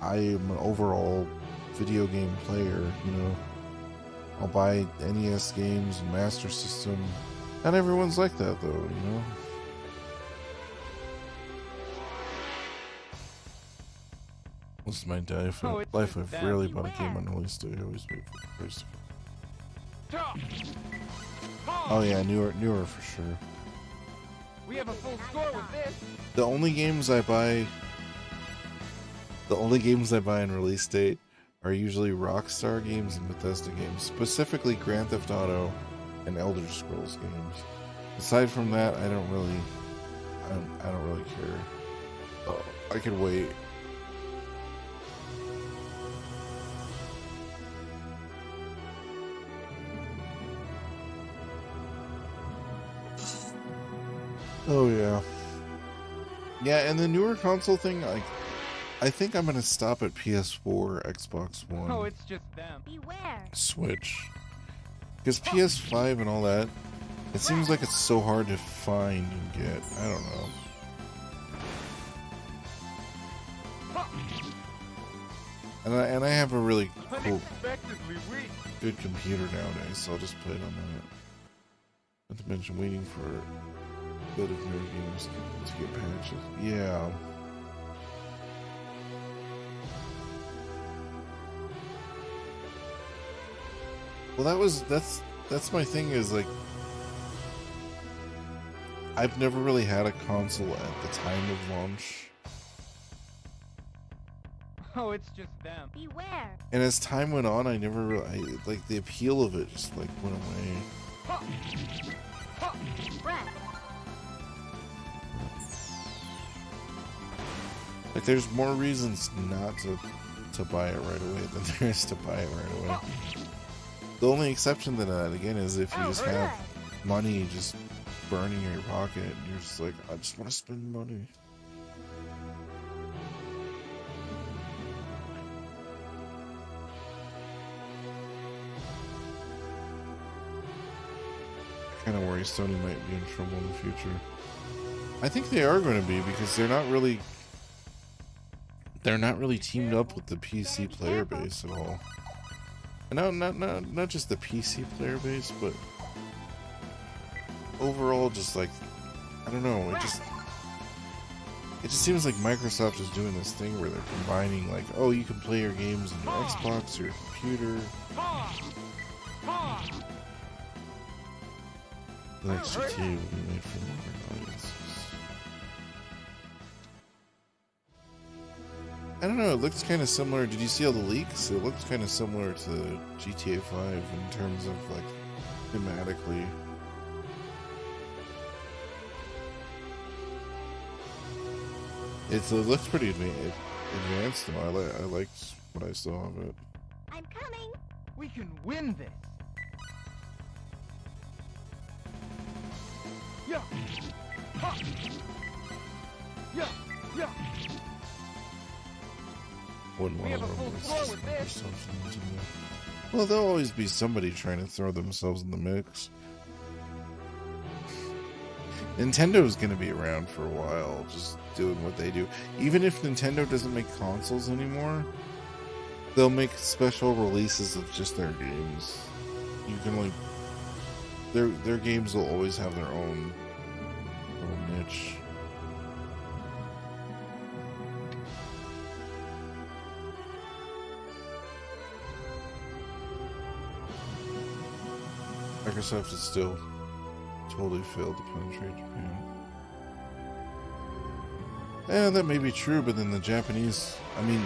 I am an overall video game player, you know. I'll buy NES games and Master System. Not everyone's like that, though, you know. This is my life. Life I've rarely bought a game on release day. I always wait for the price to go. Oh yeah, newer for sure. We have a full score with this. The only games I buy on release date are usually Rockstar games and Bethesda games, specifically Grand Theft Auto and Elder Scrolls games. Aside from that, I don't really care. Oh, I could wait. Oh yeah. Yeah, and the newer console thing, I think I'm gonna stop at PS4, Xbox One. Oh, it's just them. Beware. Switch. Because PS5 and all that, it seems like it's so hard to find and get. I don't know. And I have a really cool, Unexpectedly weak. good computer nowadays, so I'll just play it on that. Not to mention waiting for a bit of new games to get patches. Yeah. Well, that's my thing is like I've never really had a console at the time of launch. Oh, it's just them. Beware. And as time went on, I never really, like the appeal of it just like went away. Ha! Ha! Breath. Like there's more reasons not to buy it right away than there is to buy it right away. The only exception to that again is if you just have money just burning in your pocket and you're just like, I just want to spend money. I kind of worry Sony might be in trouble in the future. I think they are going to be because they're not really teamed up with the PC player base at all. And not just the PC player base, but overall, just like I don't know, it just seems like Microsoft is doing this thing where they're combining like, oh, you can play your games on your Xbox or your computer. The next GTA will be made for modern audiences. I don't know, it looks kind of similar. Did you see all the leaks? It looks kind of similar to GTA 5 in terms of like thematically. It looks pretty advanced though. I liked what I saw of it. I'm coming. We can win this. Yeah. Ha! Yeah. Yeah. Wouldn't We want have to a full score with this. Well, there'll always be somebody trying to throw themselves in the mix. Nintendo's going to be around for a while, just doing what they do. Even if Nintendo doesn't make consoles anymore, they'll make special releases of just their games. You can only their games will always have their own little niche. Microsoft has still totally failed to penetrate Japan. And that may be true, but then the Japanese, I mean,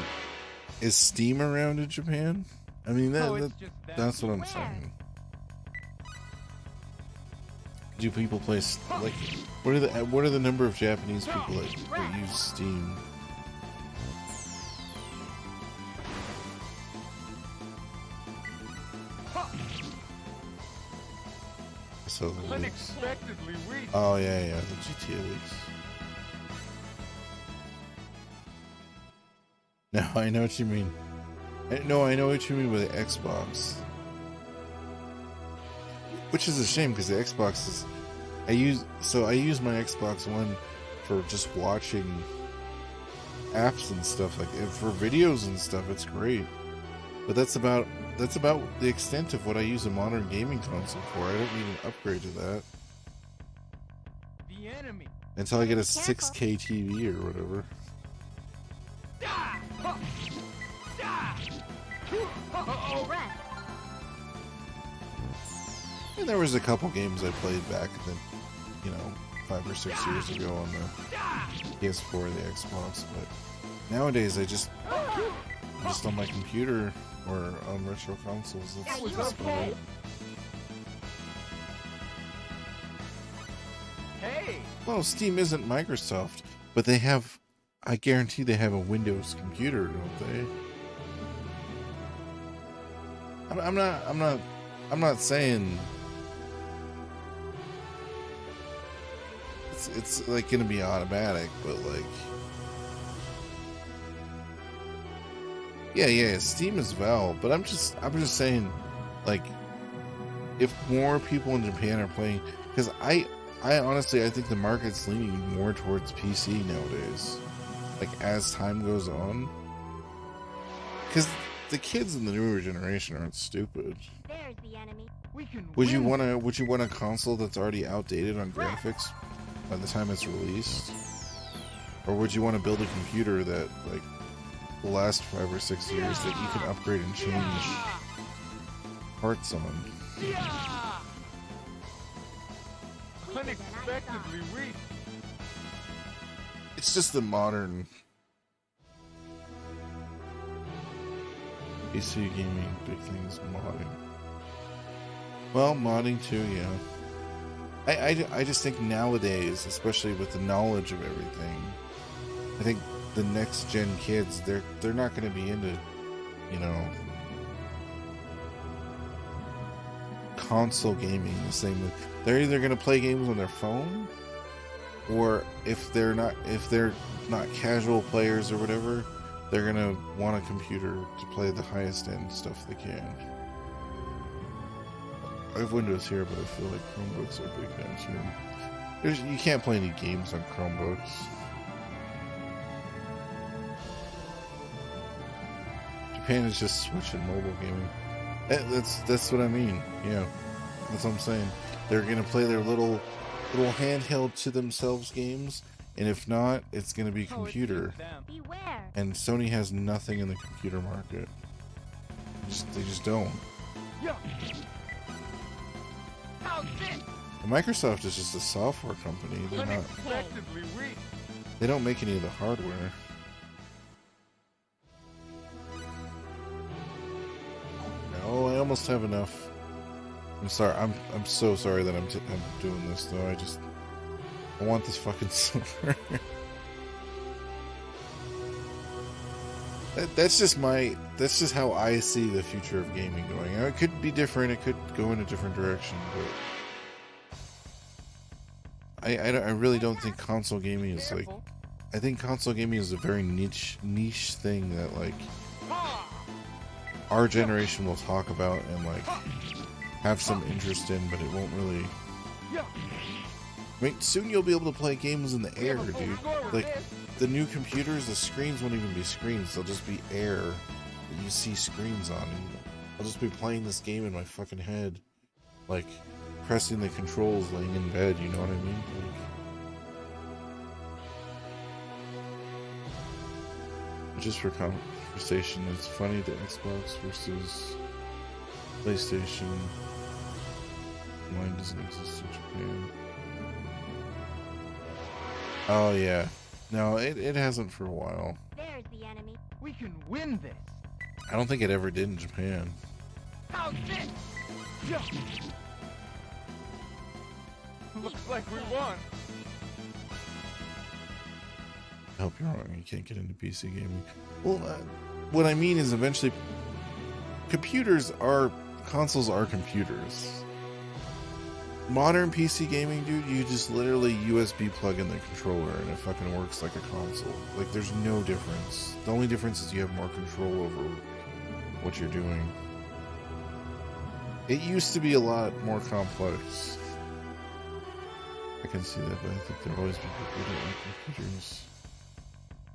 is Steam around in Japan? I mean, that's what I'm saying. Do people play, like, what are the number of Japanese people that use Steam? So the Unexpectedly weak. oh yeah, the GTA leaks. No, I know what you mean. No, I know what you mean with the Xbox. Which is a shame because the Xbox is. I use my Xbox One for just watching apps and stuff like for videos and stuff. It's great, but that's about the extent of what I use a modern gaming console for. I don't need an upgrade to that The enemy. until I get a 6K TV or whatever. Breath. And there was a couple games I played back then, 5 or 6 years ago on the PS4 or the Xbox, but nowadays I'm just on my computer or on retro consoles. That's about it. Hey. Well, Steam isn't Microsoft, but I guarantee they have a Windows computer, don't they? I'm not saying it's like gonna be automatic, but like, yeah, Steam is Valve, but I'm just saying, like, if more people in Japan are playing, because I honestly think the market's leaning more towards PC nowadays, like as time goes on. because the kids in the newer generation aren't stupid. There's the enemy. We can Would you win. want a console that's already outdated on graphics by the time it's released? Or would you want to build a computer that like will last 5 or 6 years that you can upgrade and change parts on? Yeah. Weaker than I thought. Unexpectedly weak. It's just the modern PC gaming big things modding. Well, modding too, yeah. I just think nowadays, especially with the knowledge of everything, I think the next gen kids they're not going to be into, you know, console gaming the same way. They're either going to play games on their phone, or if they're not casual players or whatever, they're going to want a computer to play the highest end stuff they can. I have Windows here, but I feel like Chromebooks are big now too. You can't play any games on Chromebooks. Japan is just switching mobile gaming. That's what I mean. Yeah, that's what I'm saying. They're gonna play their little handheld to themselves games, and if not, it's gonna be computer. Beware. And Sony has nothing in the computer market. They just don't. Yeah. How's this? And Microsoft is just a software company. They're not. Unexpectedly weak. They don't make any of the hardware. No, I almost have enough. I'm sorry. I'm so sorry that I'm doing this though. I want this fucking silver. That's just how I see the future of gaming going. It could be different. It could go in a different direction, but I really don't think console gaming is like. I think console gaming is a very niche thing that like our generation will talk about and like have some interest in, but it won't really. I mean, soon you'll be able to play games in the air, dude. Like the new computers, the screens won't even be screens; they'll just be air that you see screens on. And I'll just be playing this game in my fucking head, like pressing the controls, laying in bed. You know what I mean? Like, just for conversation, it's funny that Xbox versus PlayStation line doesn't exist in Japan. Oh yeah, no, it hasn't for a while. There's the enemy. We can win this. I don't think it ever did in Japan. How's this? Yeah. Looks like we won. I hope you're wrong. You can't get into PC gaming. Well, what I mean is eventually, consoles are computers. Modern PC gaming, dude, you just literally USB plug in the controller and it fucking works like a console. Like, there's no difference. The only difference is you have more control over what you're doing. It used to be a lot more complex. I can see that, but I think there'll always be people who don't like computers.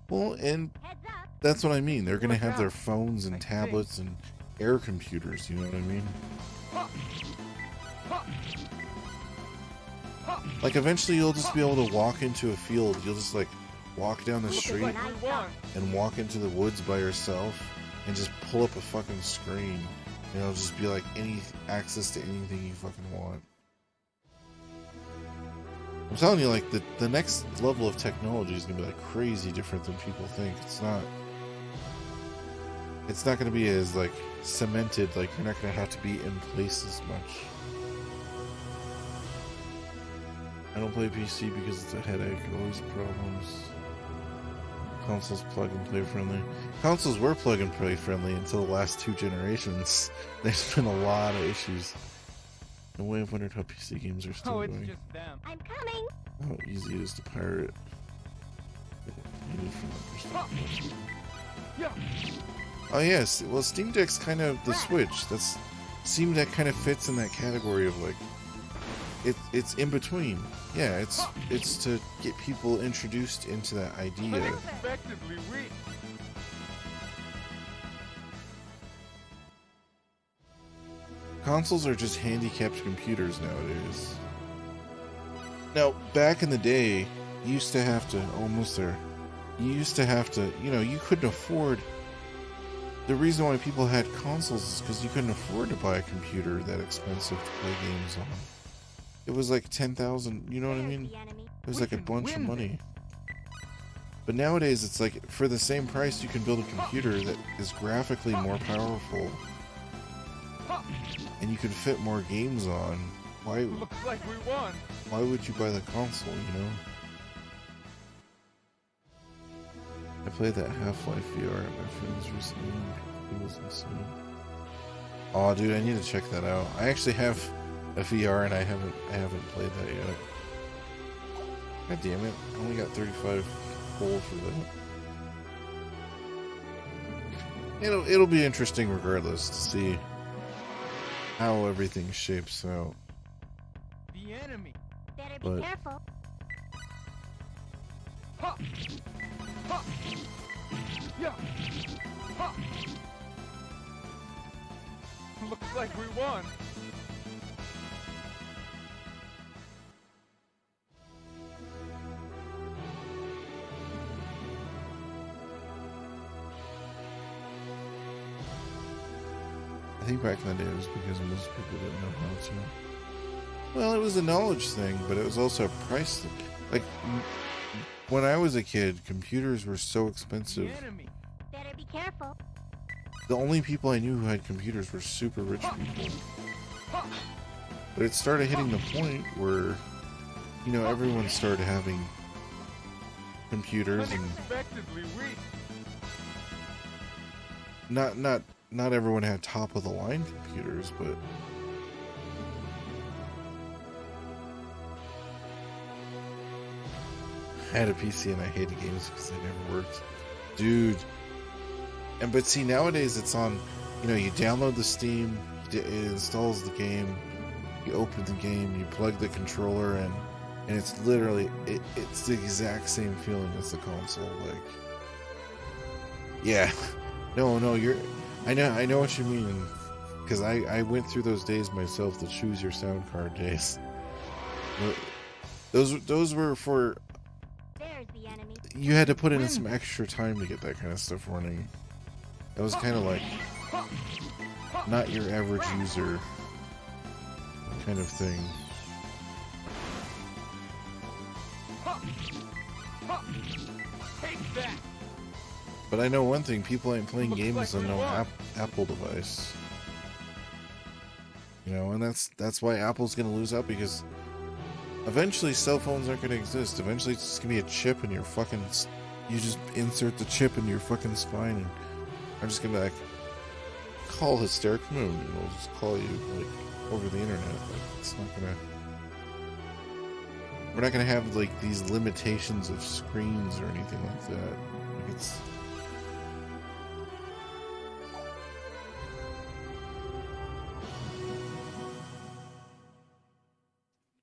Well, and Heads up. that's what I mean. They're gonna have their phones and tablets and air computers, you know what I mean? Like, eventually you'll just be able to walk into a field. You'll just, like, walk down the street Looks like we won. and walk into the woods by yourself and just pull up a fucking screen. And it'll just be, like, any access to anything you fucking want. I'm telling you, like, the next level of technology is gonna be, like, crazy different than people think. It's not gonna be as, like, cemented. Like, you're not gonna have to be in place as much. I don't play PC because it's a headache, always problems. Consoles plug and play friendly. Consoles were plug and play friendly until the last 2 generations. There's been a lot of issues. No way I've wondered how PC games are still Oh, it's going. just them. I'm coming. How easy it is to pirate. Needed from that perspective. Yeah. Oh yes, well Steam Deck's kind of the Switch. Steam Deck kind of fits in that category of like it's in between. Yeah, it's to get people introduced into that idea. Unexpectedly weak. Consoles are just handicapped computers nowadays. Now, back in the day, you used to have to, almost there, you used to have to, you know, you couldn't afford, the reason why people had consoles is because you couldn't afford to buy a computer that expensive to play games on. It was like 10,000, you know what I mean? It was like a bunch of money. But nowadays, it's like, for the same price, you can build a computer that is graphically more powerful. And you can fit more games on. Why? Looks like we won. Why would you buy the console, you know? I played that Half-Life VR at my friend's recently. It was insane. Oh, dude, I need to check that out. I actually have a VR and I haven't played that yet. God damn it! I only got 35 gold for that. It'll be interesting regardless to see how everything shapes out. The enemy. Better be careful. Ha! Ha! Yeah! Ha! Looks like we won. I think back in the day it was because most people didn't know how to. Well, it was a knowledge thing, but it was also a price thing. Like, when I was a kid, computers were so expensive. The enemy. Better be careful. The only people I knew who had computers were super rich people. But it started hitting the point where, you know, everyone started having computers and Unexpectedly weak. not everyone had top of the line computers, but I had a PC and I hated games because they never worked. Dude. But see, nowadays it's on, you know, you download the Steam, it installs the game, you open the game, you plug the controller in, and it's literally, it's the exact same feeling as the console. Like, yeah. No, I know what you mean, because I went through those days myself, the choose your sound card days. Those were for, There's the enemy. you had to put in some extra time to get that kind of stuff running. That was kind of like not your average user kind of thing. Take that. But I know one thing, people ain't playing Looks games like on we no won. Apple device. You know, and that's why Apple's gonna lose out, because eventually cell phones aren't gonna exist. Eventually it's just gonna be a chip in your fucking, you just insert the chip in your fucking spine, and I'm just gonna be like, call Hysteric Moon, and we'll just call you like over the internet. Like, it's not gonna, we're not gonna have like these limitations of screens or anything like that. Like, it's,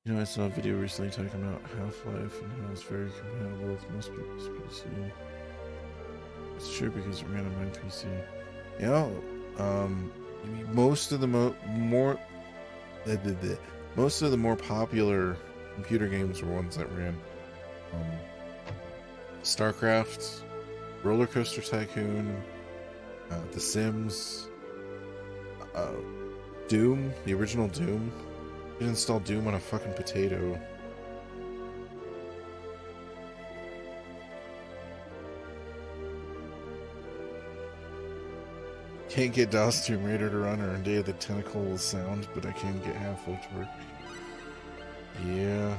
you know, I saw a video recently talking about Half-Life and how it's very compatible with most people's PC. It's true because it ran on my PC. You know, most of the more popular computer games were ones that ran StarCraft, Roller Coaster Tycoon, The Sims, Doom, the original Doom. You can install Doom on a fucking potato. Can't get DOS Tomb Raider to run or Day of the Tentacle sound, but I can get Half-Life to work. Yeah.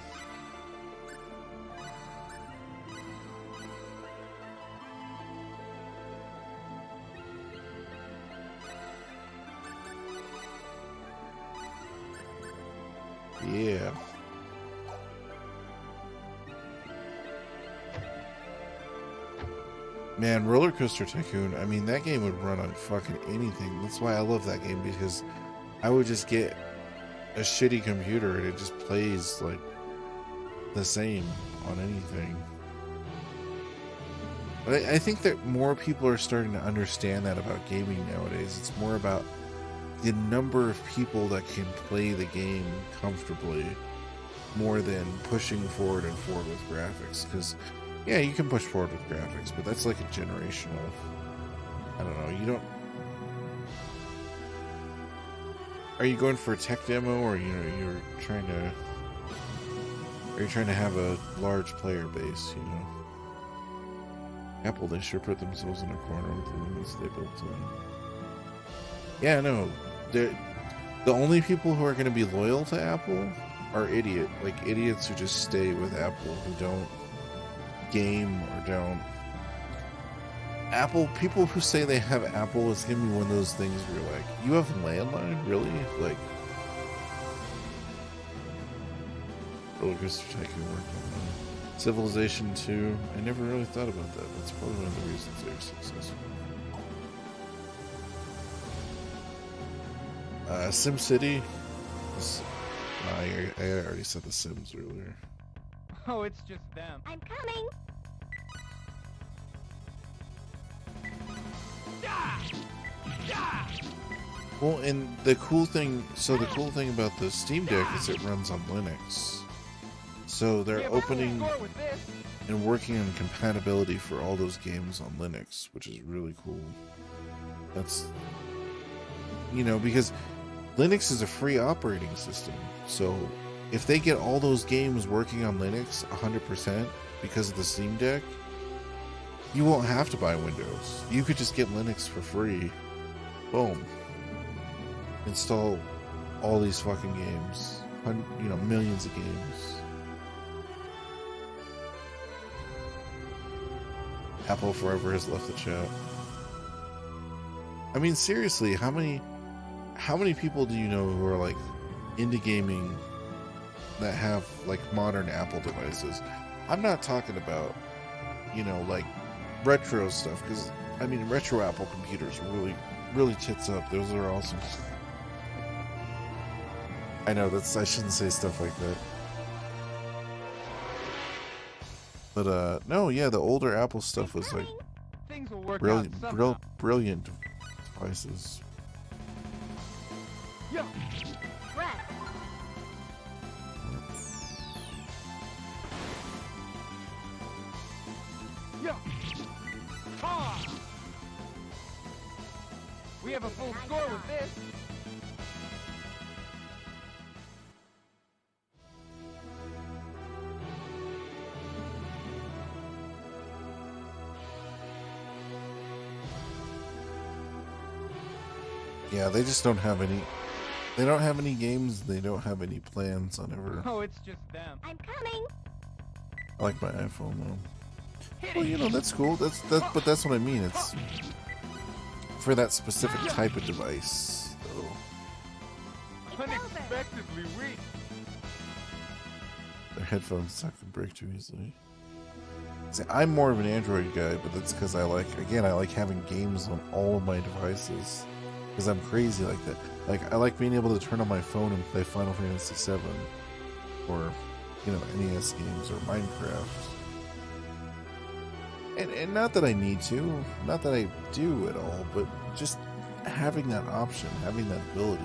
Yeah. Man, Roller Coaster Tycoon, I mean, that game would run on fucking anything. That's why I love that game, because I would just get a shitty computer and it just plays like the same on anything. But I think that more people are starting to understand that about gaming nowadays. It's more about the number of people that can play the game comfortably more than pushing forward and forward with graphics. Because, yeah, you can push forward with graphics, but that's like a generational... I don't know, you don't... Are you going for a tech demo, or, you know, you're trying to... Are you trying to have a large player base, you know? Apple, they sure put themselves in a corner with the limits they built in. Yeah, no. The only people who are going to be loyal to Apple are idiots who just stay with Apple, who don't game or don't... Apple, people who say they have Apple, it's going to be one of those things where you're like, you have a landline? Really? Like... Roller Coaster Tycoon worked on that. Civilization 2, I never really thought about that. That's probably one of the reasons they were successful. SimCity? I already said The Sims earlier. Oh, it's just them. I'm coming. Well, and the cool thing about the Steam Deck is it runs on Linux. So they're opening and working on compatibility for all those games on Linux, which is really cool. That's, you know, because Linux is a free operating system. So if they get all those games working on Linux 100% because of the Steam Deck, you won't have to buy Windows. You could just get Linux for free. Boom. Install all these fucking games. You know, millions of games. Apple forever has left the chat. I mean, seriously, how many people do you know who are like into gaming that have like modern Apple devices? I'm not talking about, you know, like retro stuff, because I mean, retro Apple computers really tits up. Those are awesome. I know I shouldn't say stuff like that. But no, yeah, the older Apple stuff was like Things will work brilliant, out somehow. brilliant devices. Yeah. Rest. Yeah. Ah. We have a full score with this. Yeah, they just don't have any. They don't have any games. They don't have any plans on ever. Oh, it's just them. I'm coming. I like my iPhone though. Well, you know, that's cool. But that's what I mean. It's for that specific type of device, though. Unexpectedly weak. Their headphones suck and break too easily. See, I'm more of an Android guy, but that's because I like having games on all of my devices. Because I'm crazy like that. Like, I like being able to turn on my phone and play Final Fantasy VII. Or, you know, NES games or Minecraft. And not that I need to. Not that I do at all. But just having that option. Having that ability.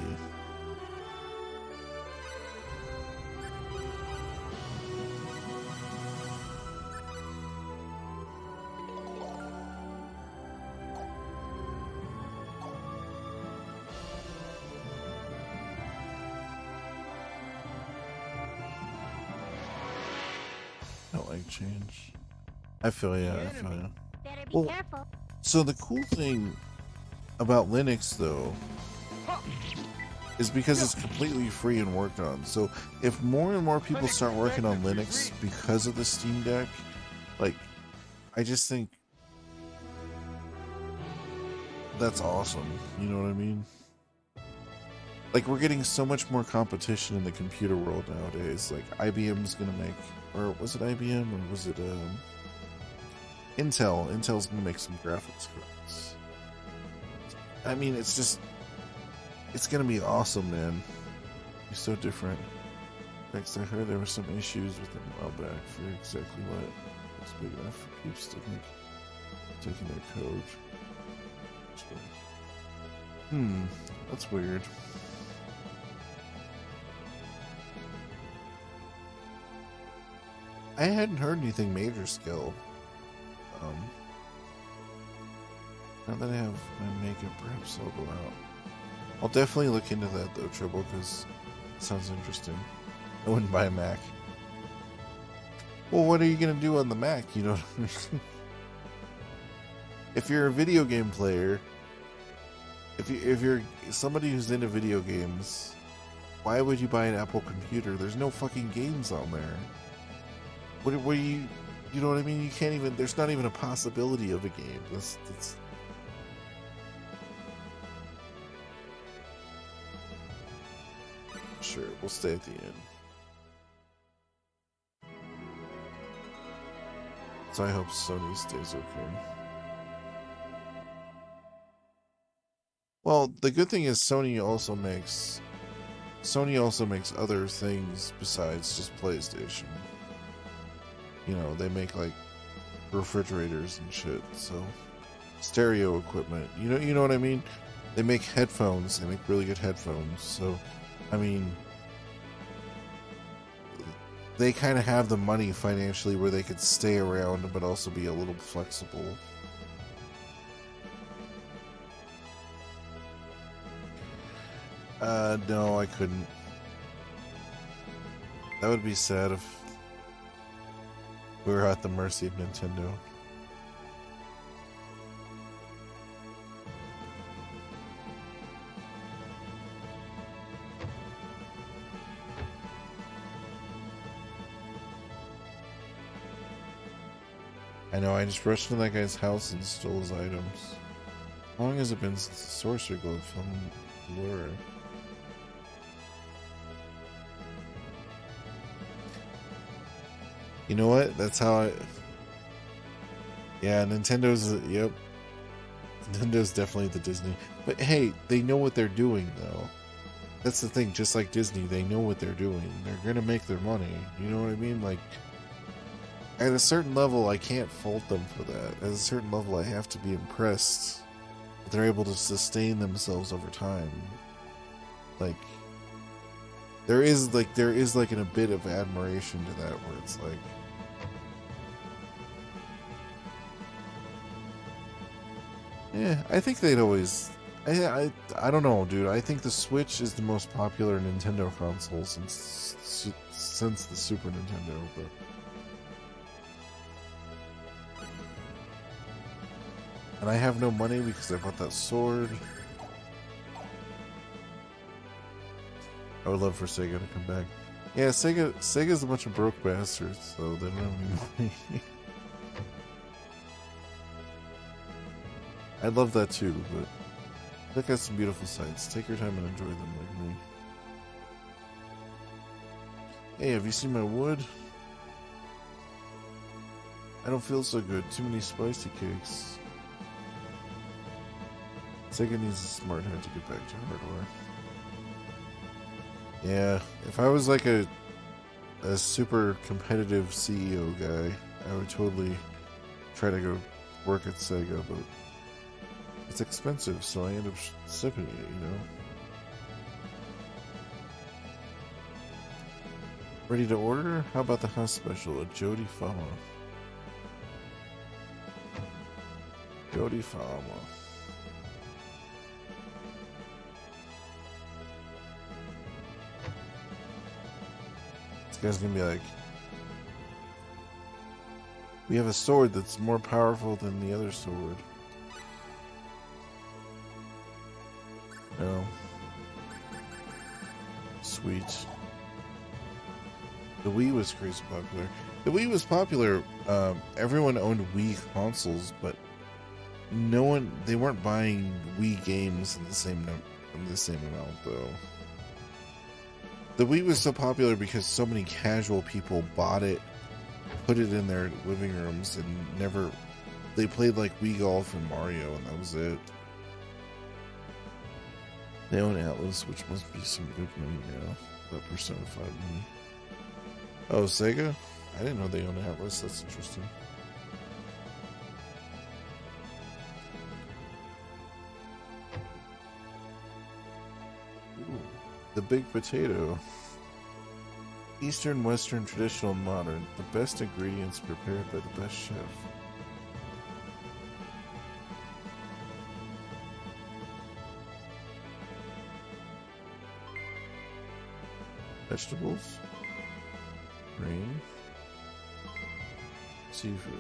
Change. I feel ya. Better be Well, careful. so the cool thing about Linux, though, is because it's completely free and worked on. So if more and more people start working on Linux because of the Steam Deck, like, I just think that's awesome. You know what I mean? Like, we're getting so much more competition in the computer world nowadays. Like, IBM's gonna make, or was it IBM, or was it Intel? Intel's gonna make some graphics cards. I mean, it's gonna be awesome, man. It's so different. Next, I heard there were some issues with them a while back for exactly what was big enough for peeps to think taking their code. That's weird. I hadn't heard anything major scale. Now that I have my makeup, perhaps I'll go out. I'll definitely look into that though, Triple, because it sounds interesting. I wouldn't buy a Mac. Well, what are you gonna do on the Mac? You know what I mean? If you're a video game player, if you're somebody who's into video games, why would you buy an Apple computer? There's no fucking games on there. What you know what I mean? You can't even. There's not even a possibility of a game. That's sure. We'll stay at the end. So I hope Sony stays okay. Well, the good thing is Sony also makes other things besides just PlayStation. You know, they make like refrigerators and shit, so stereo equipment. You know what I mean? They make headphones, they make really good headphones. So, I mean, they kind of have the money financially where they could stay around but also be a little flexible. No, I couldn't. That would be sad if we were at the mercy of Nintendo. I know, I just rushed into that guy's house and stole his items. How long has it been since the Sorcerer Glove film Lure? You know what? That's how I... Yeah, Nintendo's... Yep. Nintendo's definitely the Disney. But hey, they know what they're doing, though. That's the thing. Just like Disney, they know what they're doing. They're gonna make their money. You know what I mean? Like, at a certain level, I can't fault them for that. At a certain level, I have to be impressed that they're able to sustain themselves over time. Like... There is a bit of admiration to that where it's like, yeah, I think they'd always, I don't know, dude. I think the Switch is the most popular Nintendo console since the Super Nintendo, but and I have no money because I bought that sword. I would love for Sega to come back. Yeah, Sega's a bunch of broke bastards, so they don't have any money. I'd love that too, but look at some beautiful sights. Take your time and enjoy them like me. Hey, have you seen my wood? I don't feel so good. Too many spicy cakes. Sega needs a smart head to get back to hardware. Yeah, if I was like a super competitive CEO guy, I would totally try to go work at Sega, but it's expensive, so I end up sipping it, you know? Ready to order? How about the house special, a Jody Fama? Jody Fama. This guy's gonna be like, we have a sword that's more powerful than the other sword. No. Sweet. The Wii was crazy popular. The Wii was popular. Everyone owned Wii consoles, but they weren't buying Wii games in the same amount, though. The Wii was so popular because so many casual people bought it, put it in their living rooms, and they played like Wii Golf and Mario, and that was it. They own Atlas, which must be some good money now. That Persona 5 money. Oh, Sega? I didn't know they owned Atlas. That's interesting. baked potato. Eastern, Western, traditional, modern. The best ingredients prepared by the best chef. Vegetables. Grain. Seafood.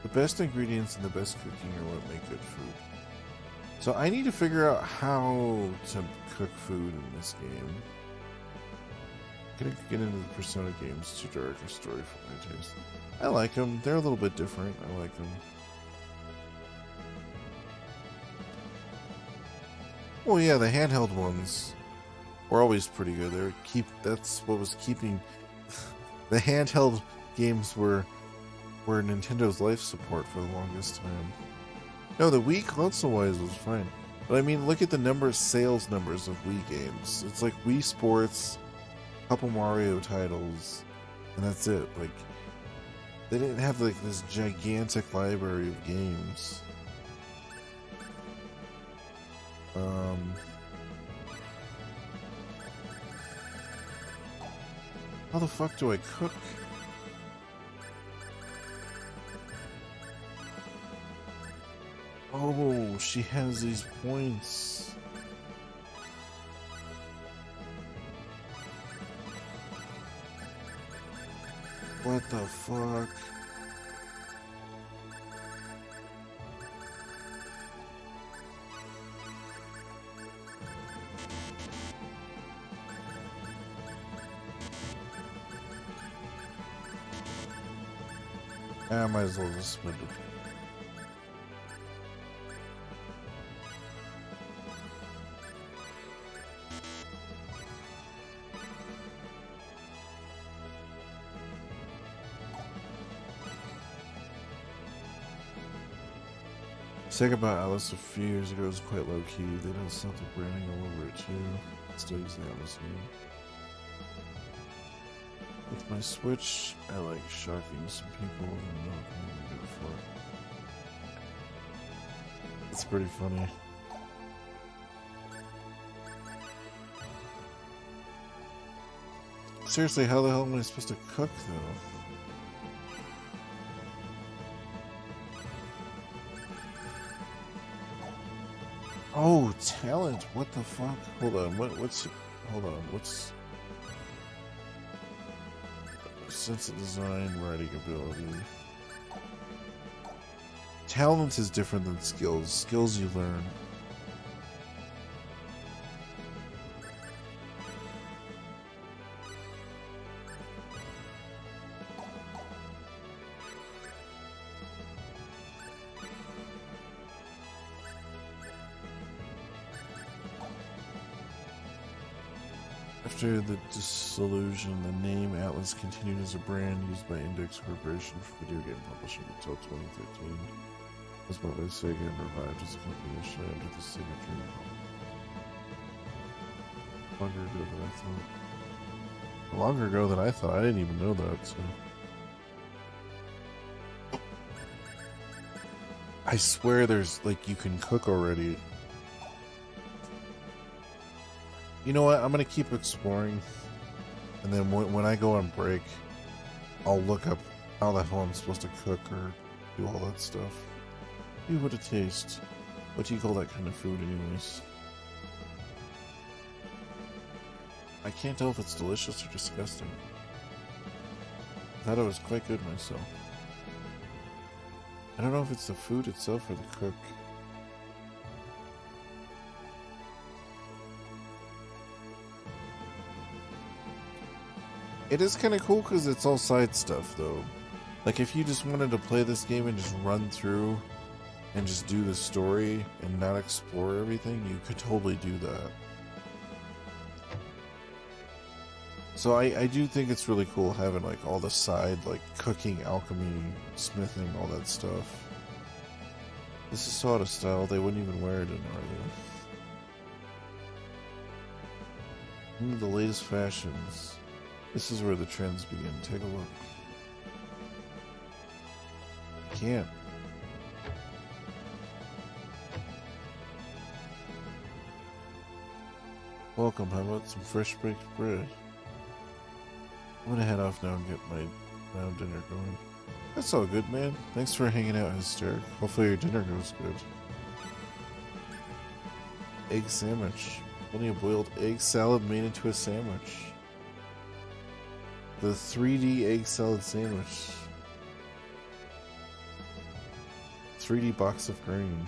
The best ingredients and the best cooking are what make good food. So I need to figure out how to cook food in this game. Gonna get into the Persona games, too dark a story for my taste. I like them. They're a little bit different. I like them. Well, yeah, the handheld ones were always pretty good. That's what was keeping the handheld games were Nintendo's life support for the longest time. No, the Wii console-wise was fine. But I mean, look at the sales numbers of Wii games. It's like Wii Sports, a couple Mario titles, and that's it. Like, they didn't have like this gigantic library of games. How the fuck do I cook? Oh, she has these points. What the fuck? I might as well just spend it. Saying about Alice a few years ago was quite low key. They don't sell the branding all over it too. Still use the Alice name. With my Switch, I like shocking some people and not really good for it. It's pretty funny. Seriously, how the hell am I supposed to cook though? Oh, talent! What the fuck? Hold on, hold on, what's... Sense of design, writing ability. Talent is different than skills. Skills you learn. After the dissolution, the name Atlas continued as a brand used by Index Corporation for video game publishing until 2013. It was bought by Sega and revived as a company issued under the Sega Dream. Longer ago than I thought. Longer ago than I thought. I didn't even know that, so. I swear there's, like, you can cook already. You know what? I'm going to keep exploring. And then when I go on break, I'll look up how the hell I'm supposed to cook or do all that stuff. Ooh, what a taste. What do you call that kind of food anyways? I can't tell if it's delicious or disgusting. I thought it was quite good myself. I don't know if it's the food itself or the cook. It is kind of cool because it's all side stuff, though. Like, if you just wanted to play this game and just run through and just do the story and not explore everything, you could totally do that. So I do think it's really cool having, like, all the side, like, cooking, alchemy, smithing, all that stuff. This is so out of style, they wouldn't even wear it in Ireland. The latest fashions. This is where the trends begin. Take a look. Can't. Welcome, how about some fresh baked bread? I'm gonna head off now and get my dinner going. That's all good, man. Thanks for hanging out, Hysteric. Hopefully your dinner goes good. Egg sandwich. Plenty of boiled egg salad made into a sandwich. The 3D egg salad sandwich. 3D box of green.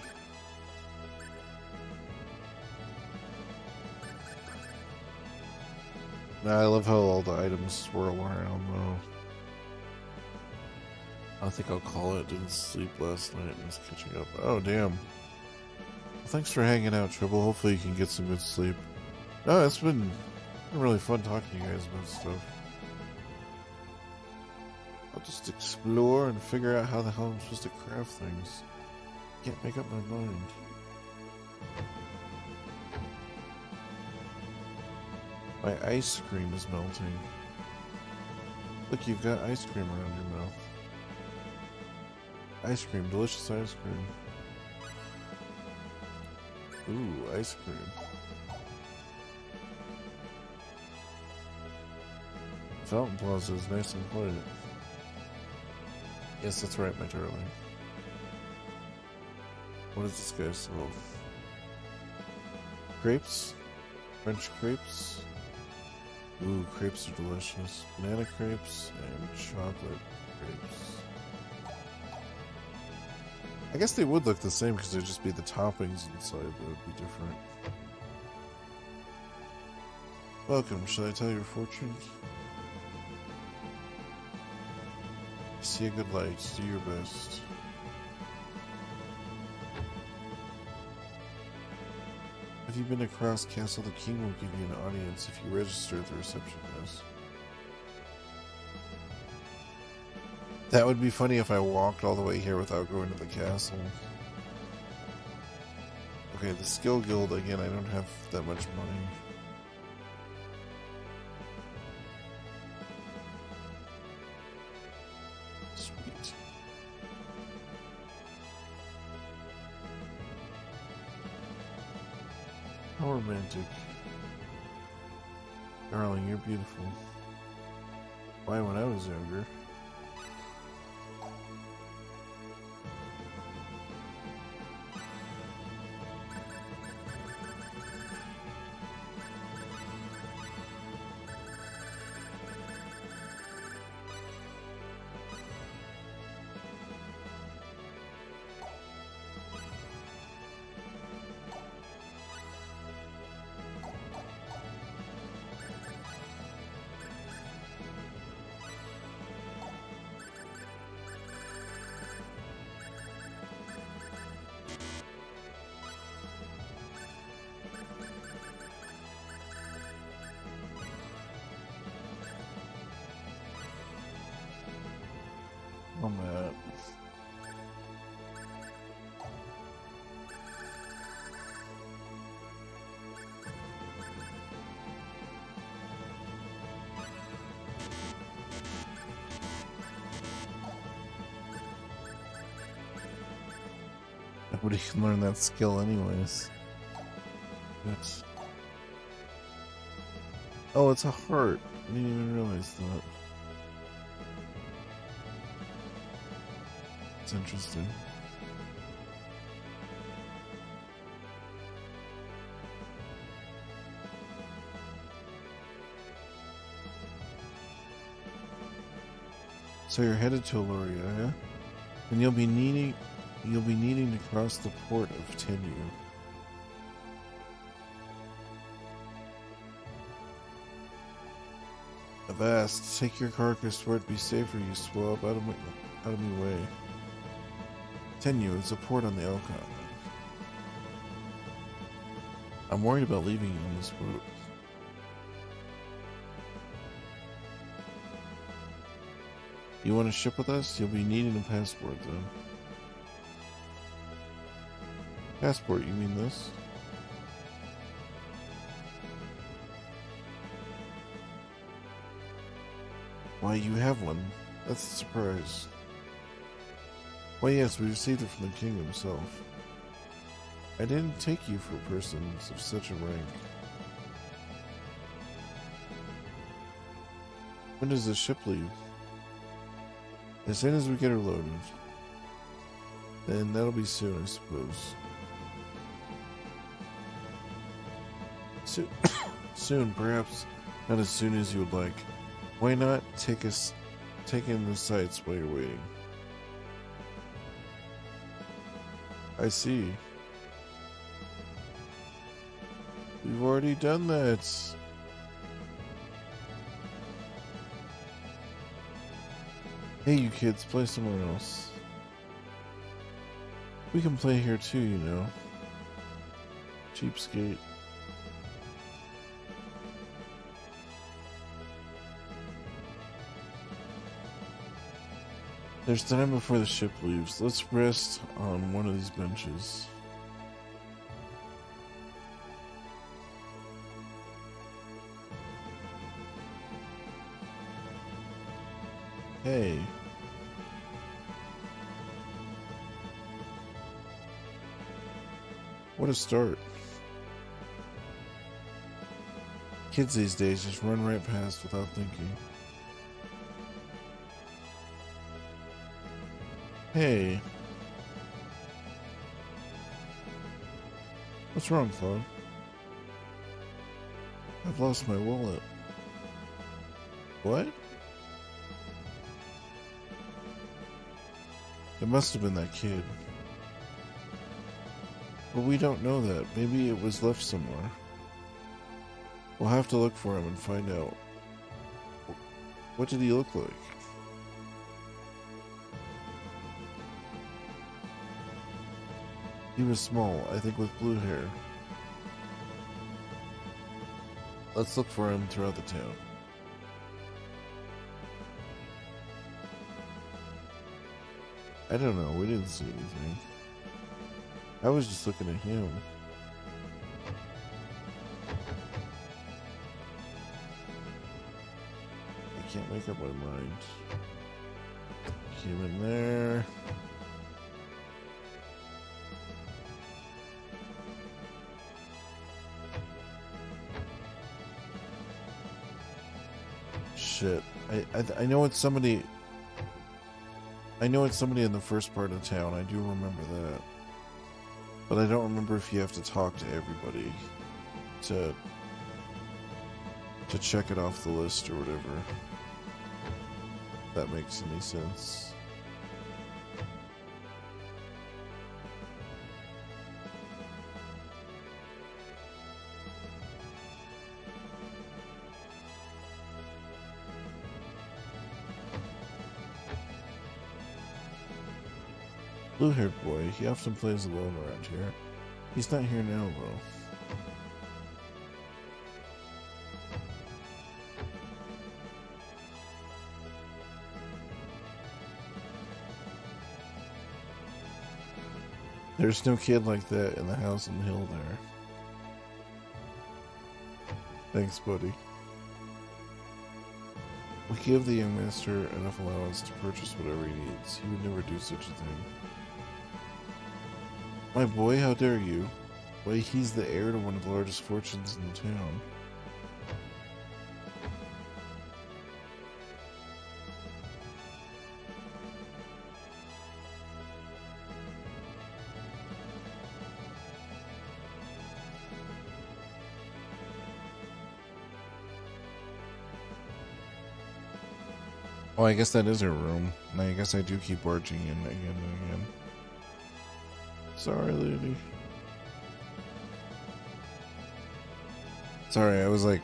I love how all the items swirl around though. I think I'll call it. Didn't sleep last night and was catching up. Oh damn. Well, thanks for hanging out, Triple. Hopefully you can get some good sleep. No, it's been really fun talking to you guys about stuff. I'll just explore and figure out how the hell I'm supposed to craft things. Can't make up my mind. My ice cream is melting. Look, you've got ice cream around your mouth. Ice cream, delicious ice cream. Ooh, ice cream. Fountain Plaza is nice and quiet. Yes, that's right, my darling. What is this guy sell? Crepes? French crepes? Ooh, crepes are delicious. Banana crepes and chocolate crepes. I guess they would look the same because there'd just be the toppings inside that would be different. Welcome, shall I tell your fortune? See a good light, do your best. Have you been across Castle? The King will give you an audience if you register at the reception desk. That would be funny if I walked all the way here without going to the castle. Okay, the skill guild, again, I don't have that much money. Sweet. How romantic. Darling, you're beautiful. Why, when I was younger? Oh man. Nobody can learn that skill anyways. That's... Oh, it's a heart. I didn't even realize that. It's interesting. So you're headed to Aluria, yeah? And you'll be needing to cross the port of Tenyu. Avast, take your carcass where it be safer, you swab out of my way. Tenyu is a port on the Elcon. I'm worried about leaving you on this boat. You want to ship with us? You'll be needing a passport, though. Passport, you mean this? Why, you have one. That's a surprise. Why, yes, we received it from the king himself. I didn't take you for persons of such a rank. When does the ship leave? As soon as we get her loaded. Then that'll be soon, I suppose. Soon, perhaps not as soon as you would like. Why not take in the sights while you're waiting? I see. We've already done that. Hey, you kids, play somewhere else. We can play here too, you know. Cheapskate. There's time before the ship leaves. Let's rest on one of these benches. Hey. What a start. Kids these days just run right past without thinking. Hey. What's wrong, Claude? I've lost my wallet. What? It must have been that kid. But we don't know that. Maybe it was left somewhere. We'll have to look for him and find out. What did he look like? He was small, I think with blue hair. Let's look for him throughout the town. I don't know, we didn't see anything. I was just looking at him. I can't make up my mind. Him in there. Shit. I know it's somebody. I know it's somebody in the first part of town. I do remember that. But I don't remember if you have to talk to everybody to check it off the list or whatever. If that makes any sense. Blue-haired boy, he often plays alone around here. He's not here now, though. There's no kid like that in the house on the hill there. Thanks, buddy. We give the young master enough allowance to purchase whatever he needs. He would never do such a thing. My boy, how dare you? Why, he's the heir to one of the largest fortunes in the town. Oh, I guess that is her room. And I guess I do keep barging in again and again. Sorry, lady. Sorry, I was like,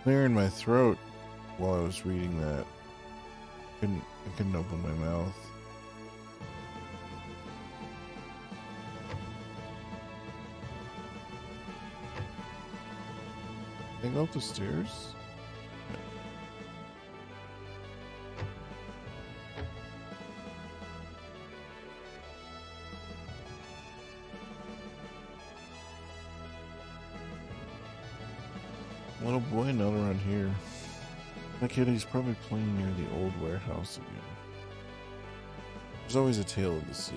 clearing my throat while I was reading that. I couldn't open my mouth. Can I go up the stairs? Little boy not around here. That kid, he's probably playing near the old warehouse again. There's always a tale of the sea.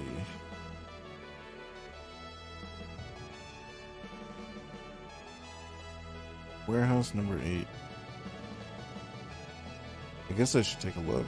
Warehouse number 8. I guess I should take a look.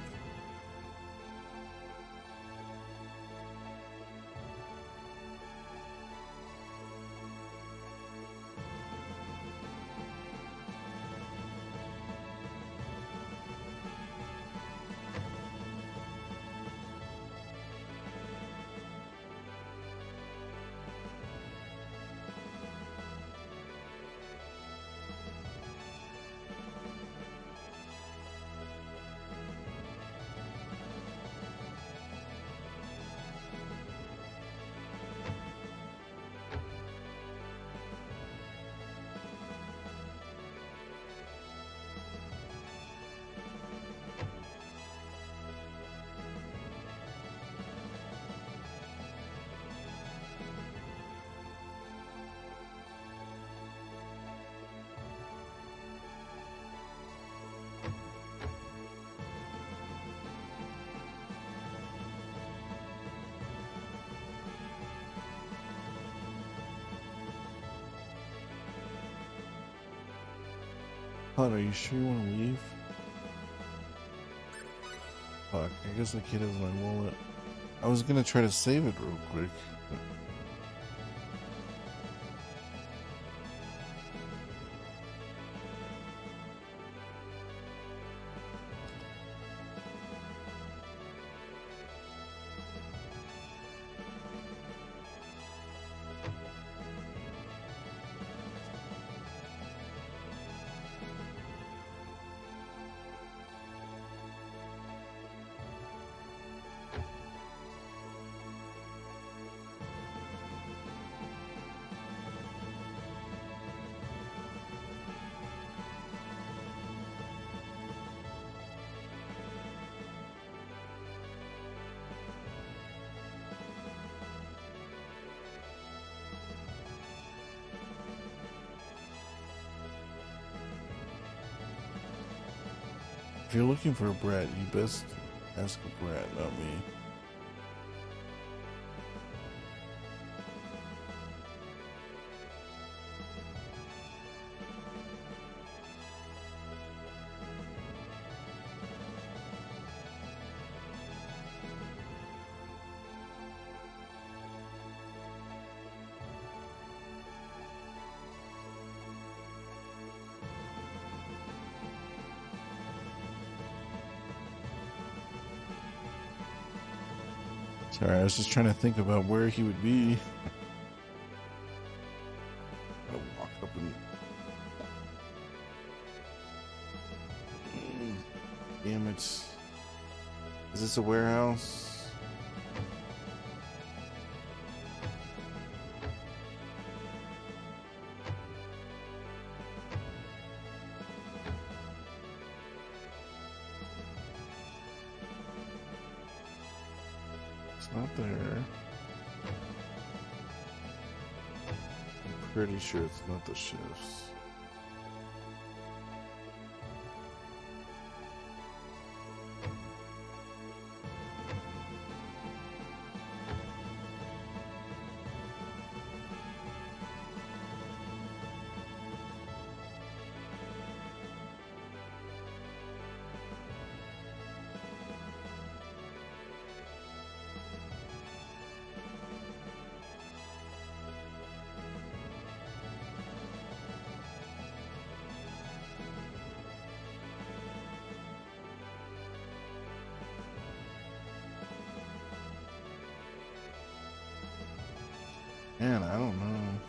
Hon, are you sure you want to leave? Fuck, I guess the kid has my wallet. I was gonna try to save it real quick. If you're looking for a brat, you best ask a brat, not me. Sorry, I was just trying to think about where he would be. I'll walk up and... Damn it. Is this a warehouse? It's not there. I'm pretty sure it's not the shifts. Man, I don't know.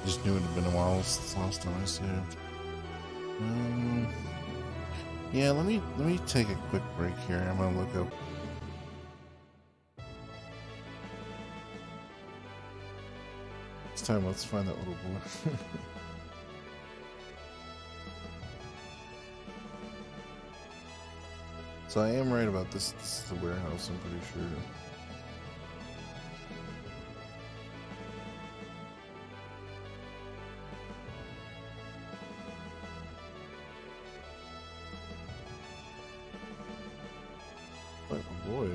Just knew it had been a while since the last time I saved. Yeah, let me take a quick break here. I'm gonna look up. This time, let's find that little boy. So I am right about this. This is the warehouse, I'm pretty sure. But oh boy.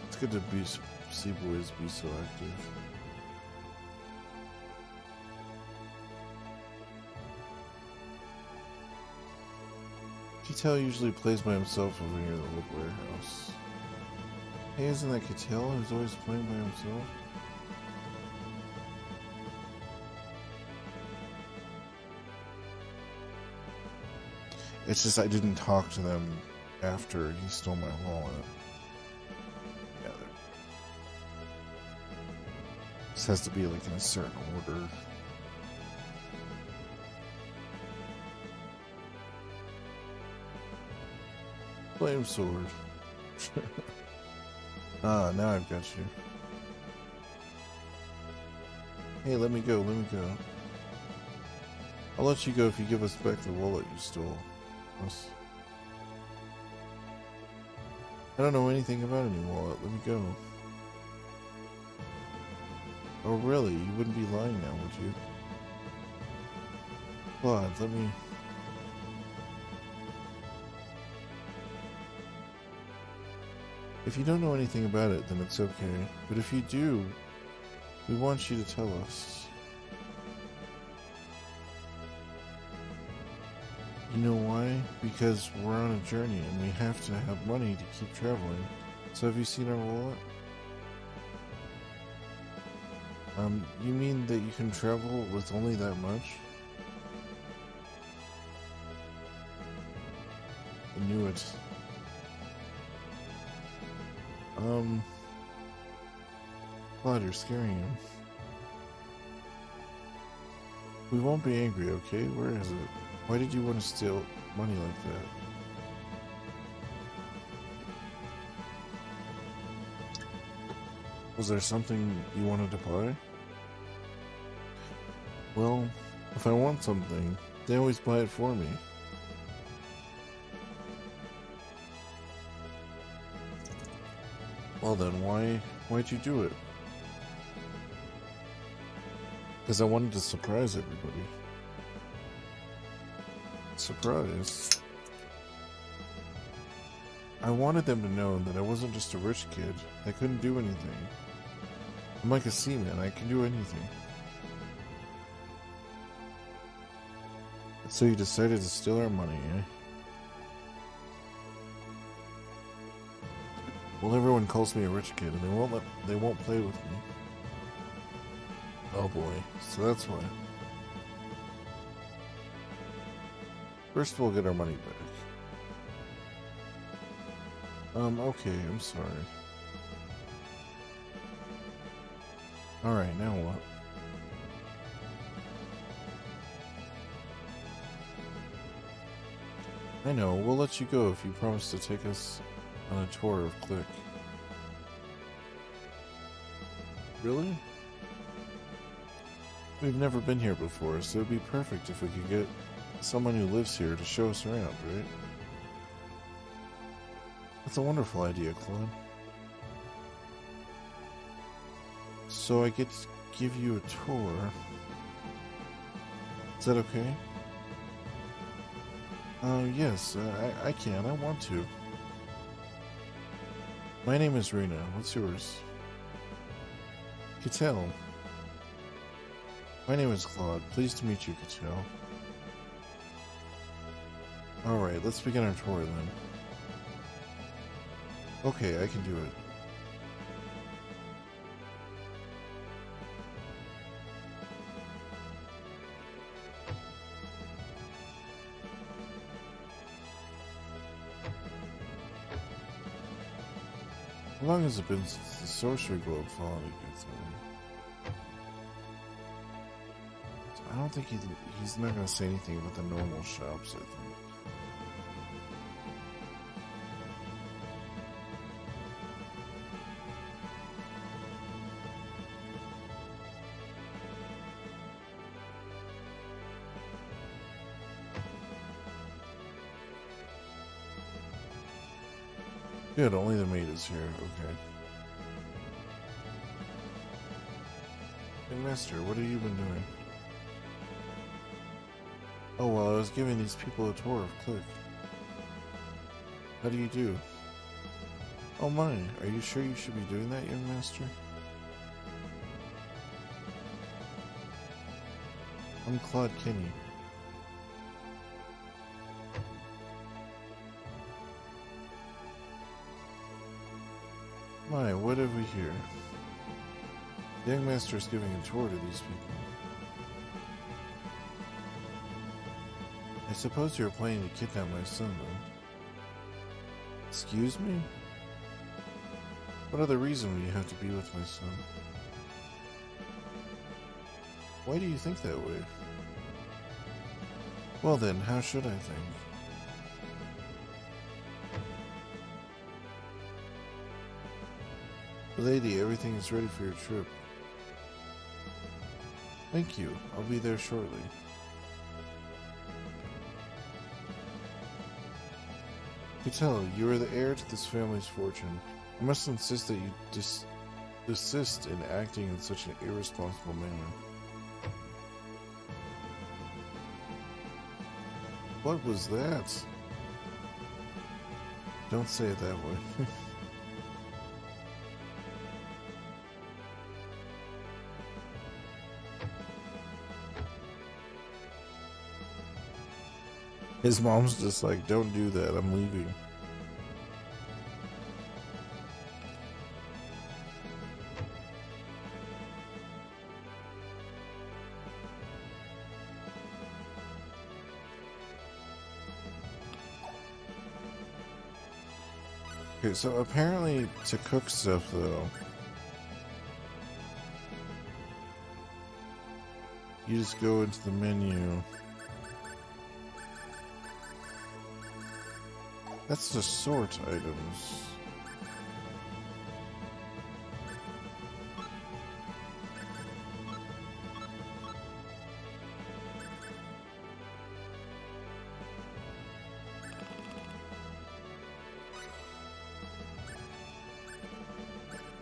It's good to see boys be so active. Kittel usually plays by himself over near the old warehouse. Hey, isn't that Kittel who's always playing by himself? It's just I didn't talk to them after he stole my wallet. Yeah, this has to be like in a certain order. Flame sword. Ah, now I've got you. Hey, let me go, let me go. I'll let you go if you give us back the wallet you stole. I don't know anything about any wallet. Let me go. Oh, really? You wouldn't be lying now, would you? Claude, let me... If you don't know anything about it, then it's okay. But if you do, we want you to tell us. You know why? Because we're on a journey and we have to have money to keep traveling. So have you seen our wallet? You mean that you can travel with only that much? I knew it. Claude, you're scaring him. We won't be angry, okay? Where is it? Why did you want to steal money like that? Was there something you wanted to buy? Well, if I want something, they always buy it for me. Well then, why'd you do it? Because I wanted to surprise everybody. Surprise? I wanted them to know that I wasn't just a rich kid that couldn't do anything. I'm like a seaman, I can do anything. So you decided to steal our money, eh? Well, everyone calls me a rich kid, and they won't play with me. Oh boy, so that's why. First we'll get our money back. Okay, I'm sorry. Alright, now what? I know, we'll let you go if you promise to take us on a tour of Click. Really? We've never been here before, so it'd be perfect if we could get someone who lives here to show us around, right? That's a wonderful idea, Claude. So I get to give you a tour. Is that okay? Yes, I can. I want to. My name is Rena. What's yours? Kittel. My name is Claude. Pleased to meet you, Kittel. Alright, let's begin our tour then. Okay, I can do it. How long has it been since the sorcery globe followed you through? don't think he's not gonna say anything about the normal shops, I think. Good, only the maid is here, okay. Hey, Master, what have you been doing? Oh, well, I was giving these people a tour of Click. How do you do? Oh my, are you sure you should be doing that, young master? I'm Claude Kinney. My, what have we here? The young master is giving a tour to these people. I suppose you're planning to kidnap my son, then? Excuse me? What other reason would you have to be with my son? Why do you think that way? Well then, how should I think? Lady, everything is ready for your trip. Thank you. I'll be there shortly. Cattell, you are the heir to this family's fortune. I must insist that you desist in acting in such an irresponsible manner. What was that? Don't say it that way. His mom's just like, don't do that, I'm leaving. Okay, so apparently to cook stuff though, you just go into the menu. That's to sort items.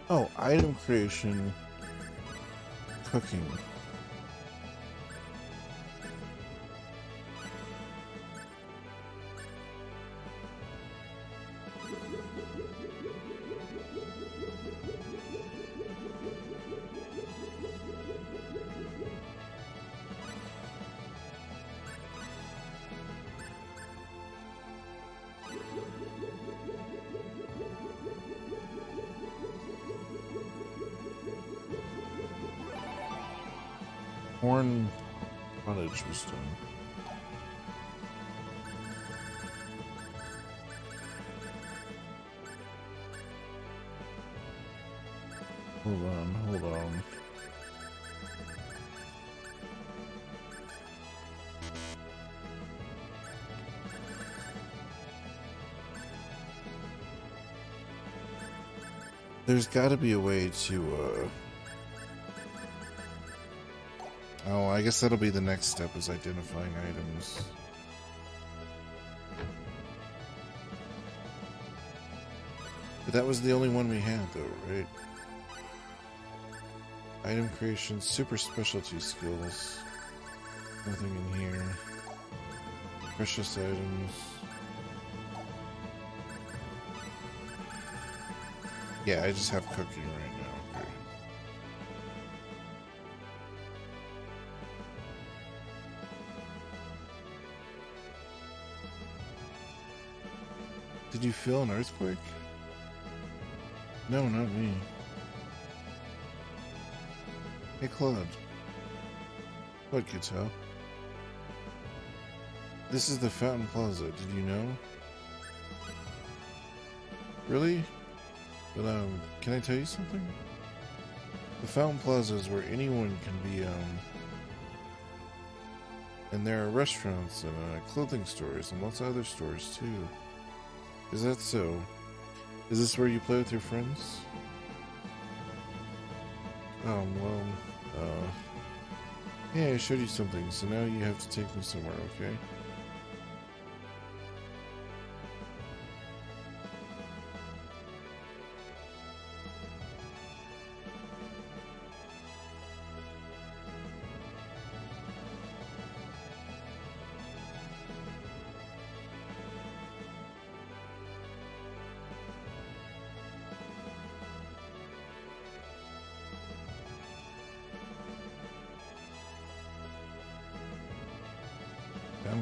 Oh, item creation, cooking. Corn cottage was done. Hold on. There's got to be a way to, oh, I guess that'll be the next step, is identifying items. But that was the only one we had, though, right? Item creation, super specialty skills. Nothing in here. Precious items. Yeah, I just have cooking right now. Okay. Did you feel an earthquake? No, not me. Hey, Claude. What, Cattell? This is the Fountain Plaza, did you know? Really? But, can I tell you something? The Fountain Plaza is where anyone can be, And there are restaurants and clothing stores and lots of other stores too. Is that so? Is this where you play with your friends? Oh, well, yeah, I showed you something, so now you have to take me somewhere, okay?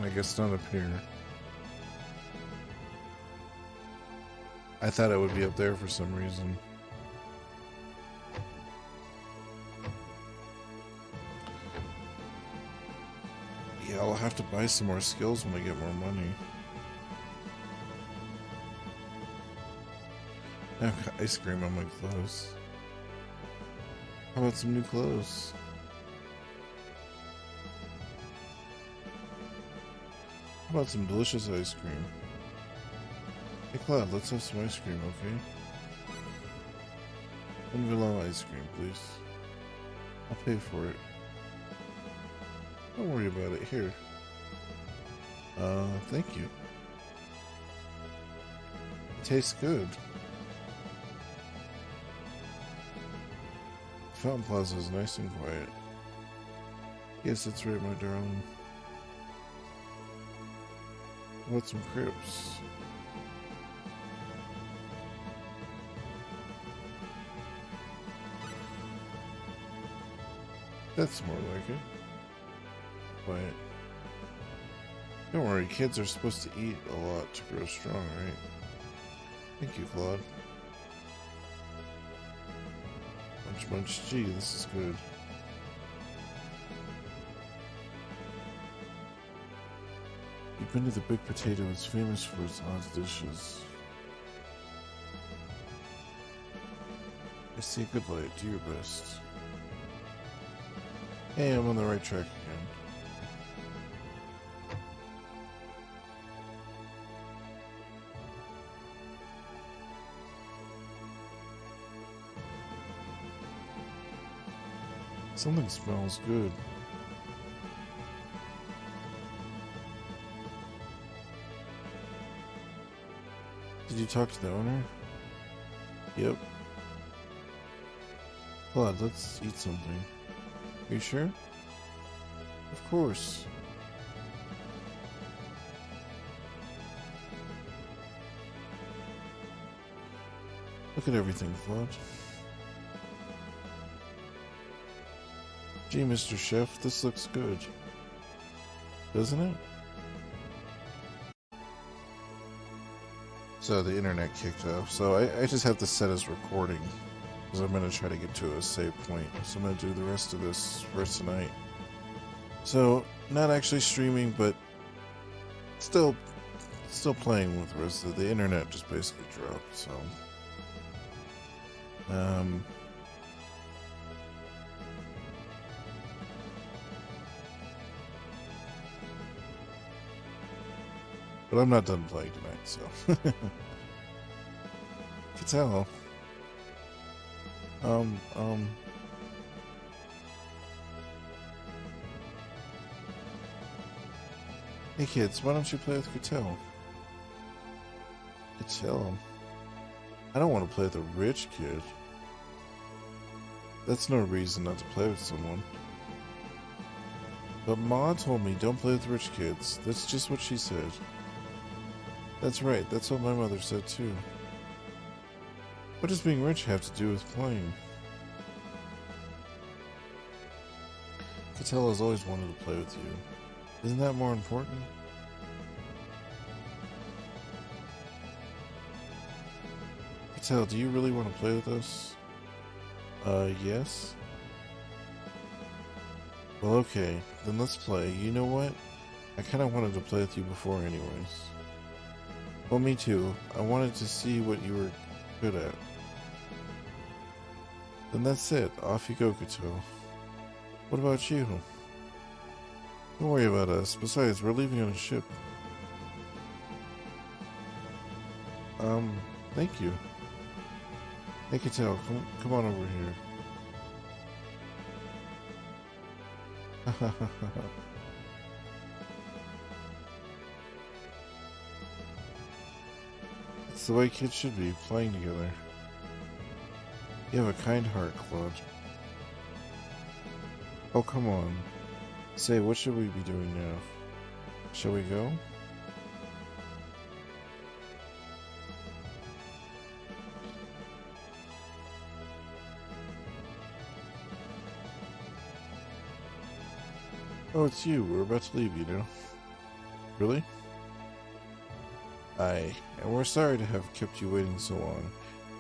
I guess not up here. I thought it would be up there for some reason. Yeah, I'll have to buy some more skills when I get more money. I've got ice cream on my clothes. How about some new clothes? How about some delicious ice cream? Hey Cloud, let's have some ice cream, okay? One vanilla ice cream, please. I'll pay for it. Don't worry about it. Here. Thank you. It tastes good. Fountain Plaza is nice and quiet. Yes, that's right, my darling. Want some crepes? That's more like it. Quiet. Don't worry, kids are supposed to eat a lot to grow strong, right? Thank you, Claude. Munch, munch. Gee, this is good. You've been to the Big Potato. It's famous for its odd dishes. I say good light. Do your best. Hey, I'm on the right track again. Something smells good. Did you talk to the owner? Yep. Claude, let's eat something. Are you sure? Of course. Look at everything, Claude. Gee, Mr. Chef, this looks good. Doesn't it? So the internet kicked off. So I just have to set as recording. Because I'm going to try to get to a save point. So I'm going to do the rest of this for tonight. So, not actually streaming, but still playing with the rest of the internet just basically dropped, so. But I'm not done playing tonight, so. You can tell. Hey kids, why don't you play with Cattell? Cattell? I don't want to play with a rich kid. That's no reason not to play with someone. But Ma told me don't play with rich kids. That's just what she said. That's right, that's what my mother said too. What does being rich have to do with playing? Cattell has always wanted to play with you. Isn't that more important? Cattell, do you really want to play with us? Yes? Well, okay, then let's play. You know what? I kind of wanted to play with you before anyways. Well, me too. I wanted to see what you were good at. Then that's it. Off you go, Cattell. What about you? Don't worry about us. Besides, we're leaving on a ship. Thank you. Hey, Cattell, come on over here. It's the way kids should be, playing together. You have a kind heart, Claude. Oh, come on. Say, what should we be doing now? Shall we go? Oh, it's you. We're about to leave, you know. Really? Aye, and we're sorry to have kept you waiting so long.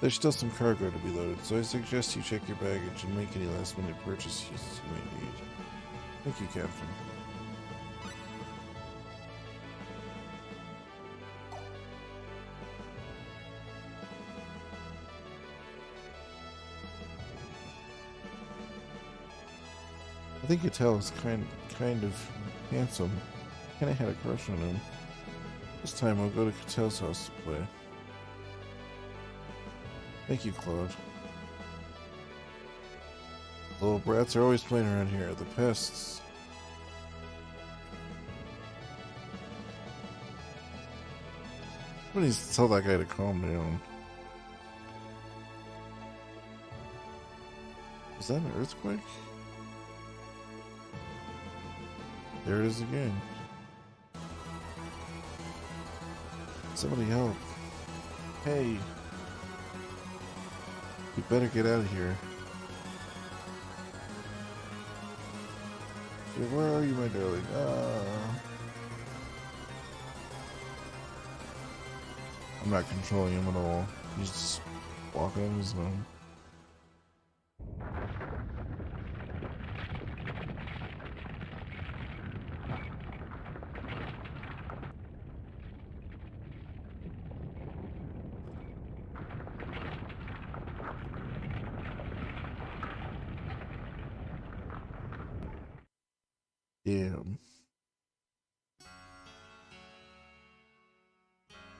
There's still some cargo to be loaded, so I suggest you check your baggage and make any last-minute purchases you may need. Thank you, Captain. I think Cattell is kind of handsome. Kinda had a crush on him. This time I'll go to Cattell's house to play. Thank you, Claude. The little brats are always playing around here. The pests. Somebody needs to tell that guy to calm down. Was that an earthquake? There it is again. Somebody help. Hey. You better get out of here. Where are you, my darling? I'm not controlling him at all. He's just walking on his own. Damn.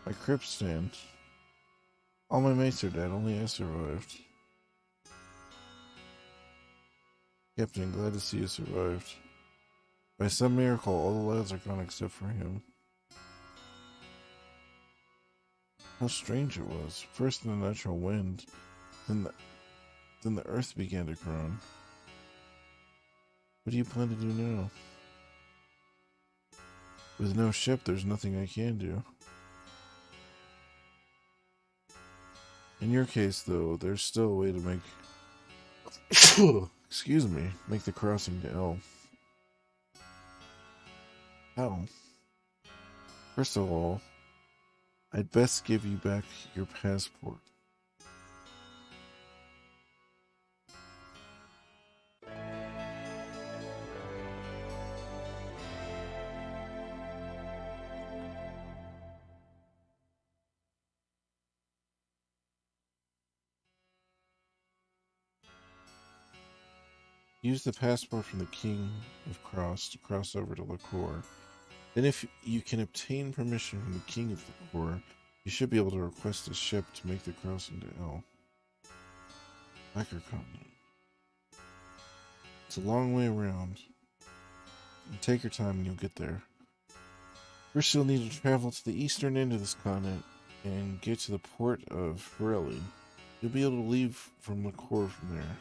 My crypt stand. All my mates are dead, only I survived. Captain, glad to see you survived. By some miracle, all the lads are gone except for him. How strange it was. First the natural wind, then the earth began to groan. What do you plan to do now? With no ship, there's nothing I can do. In your case, though, there's still a way to make... excuse me, make the crossing to L. How? First of all, I'd best give you back your passport. Use the passport from the King of Cross to cross over to Liqueur. Then if you can obtain permission from the King of Liqueur, you should be able to request a ship to make the crossing to L. Lacker Continent. It's a long way around. Take your time and you'll get there. First you'll need to travel to the eastern end of this continent and get to the port of Pirelli. You'll be able to leave from Liqueur from there.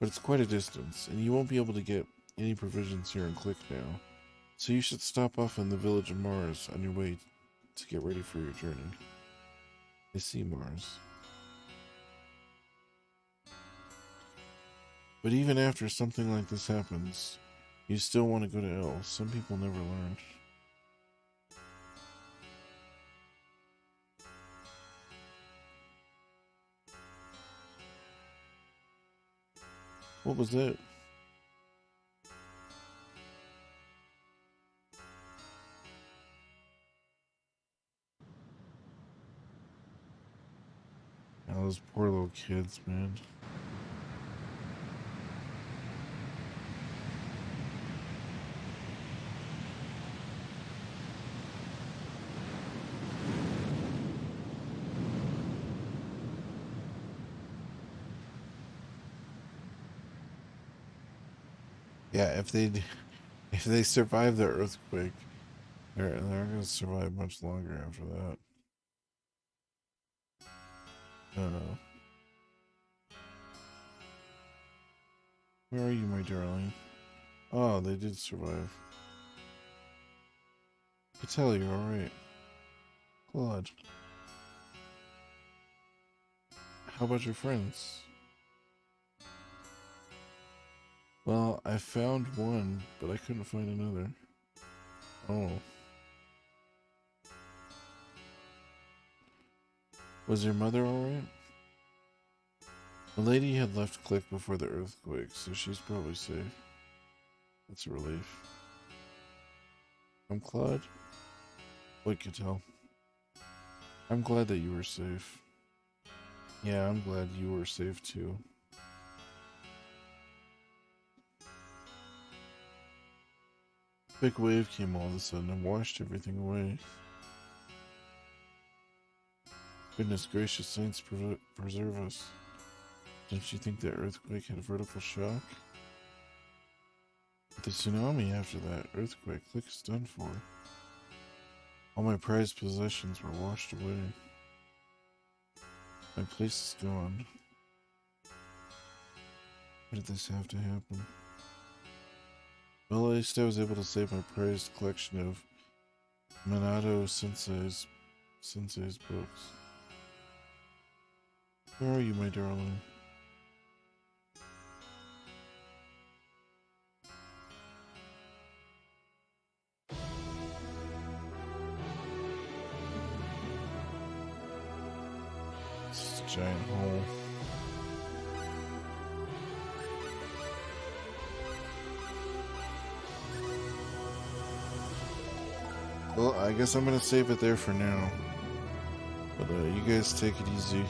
But it's quite a distance, and you won't be able to get any provisions here in Click now. So you should stop off in the village of Mars on your way to get ready for your journey. I see Mars. But even after something like this happens, you still want to go to L. Some people never learn. What was that? Oh, those poor little kids, man. Yeah, if they survive the earthquake, they're gonna survive much longer after that. I don't know. Where are you, my darling? Oh, they did survive. Patel, you're alright. Claude. How about your friends? Well, I found one, but I couldn't find another. Oh. Was your mother alright? The lady had left Click before the earthquake, so she's probably safe. That's a relief. I'm Claude. Wait, Cattell. I'm glad that you were safe. Yeah, I'm glad you were safe too. Big wave came all of a sudden and washed everything away. Goodness gracious, saints preserve us. Didn't you think that earthquake had a vertical shock? But the tsunami after that earthquake, Click is done for. All my prized possessions were washed away. My place is gone. Why did this have to happen? Well, at least I was able to save my prized collection of Minato Sensei's books. Where are you, my darling? It's just a giant hole. Well, I guess I'm gonna save it there for now. But you guys take it easy.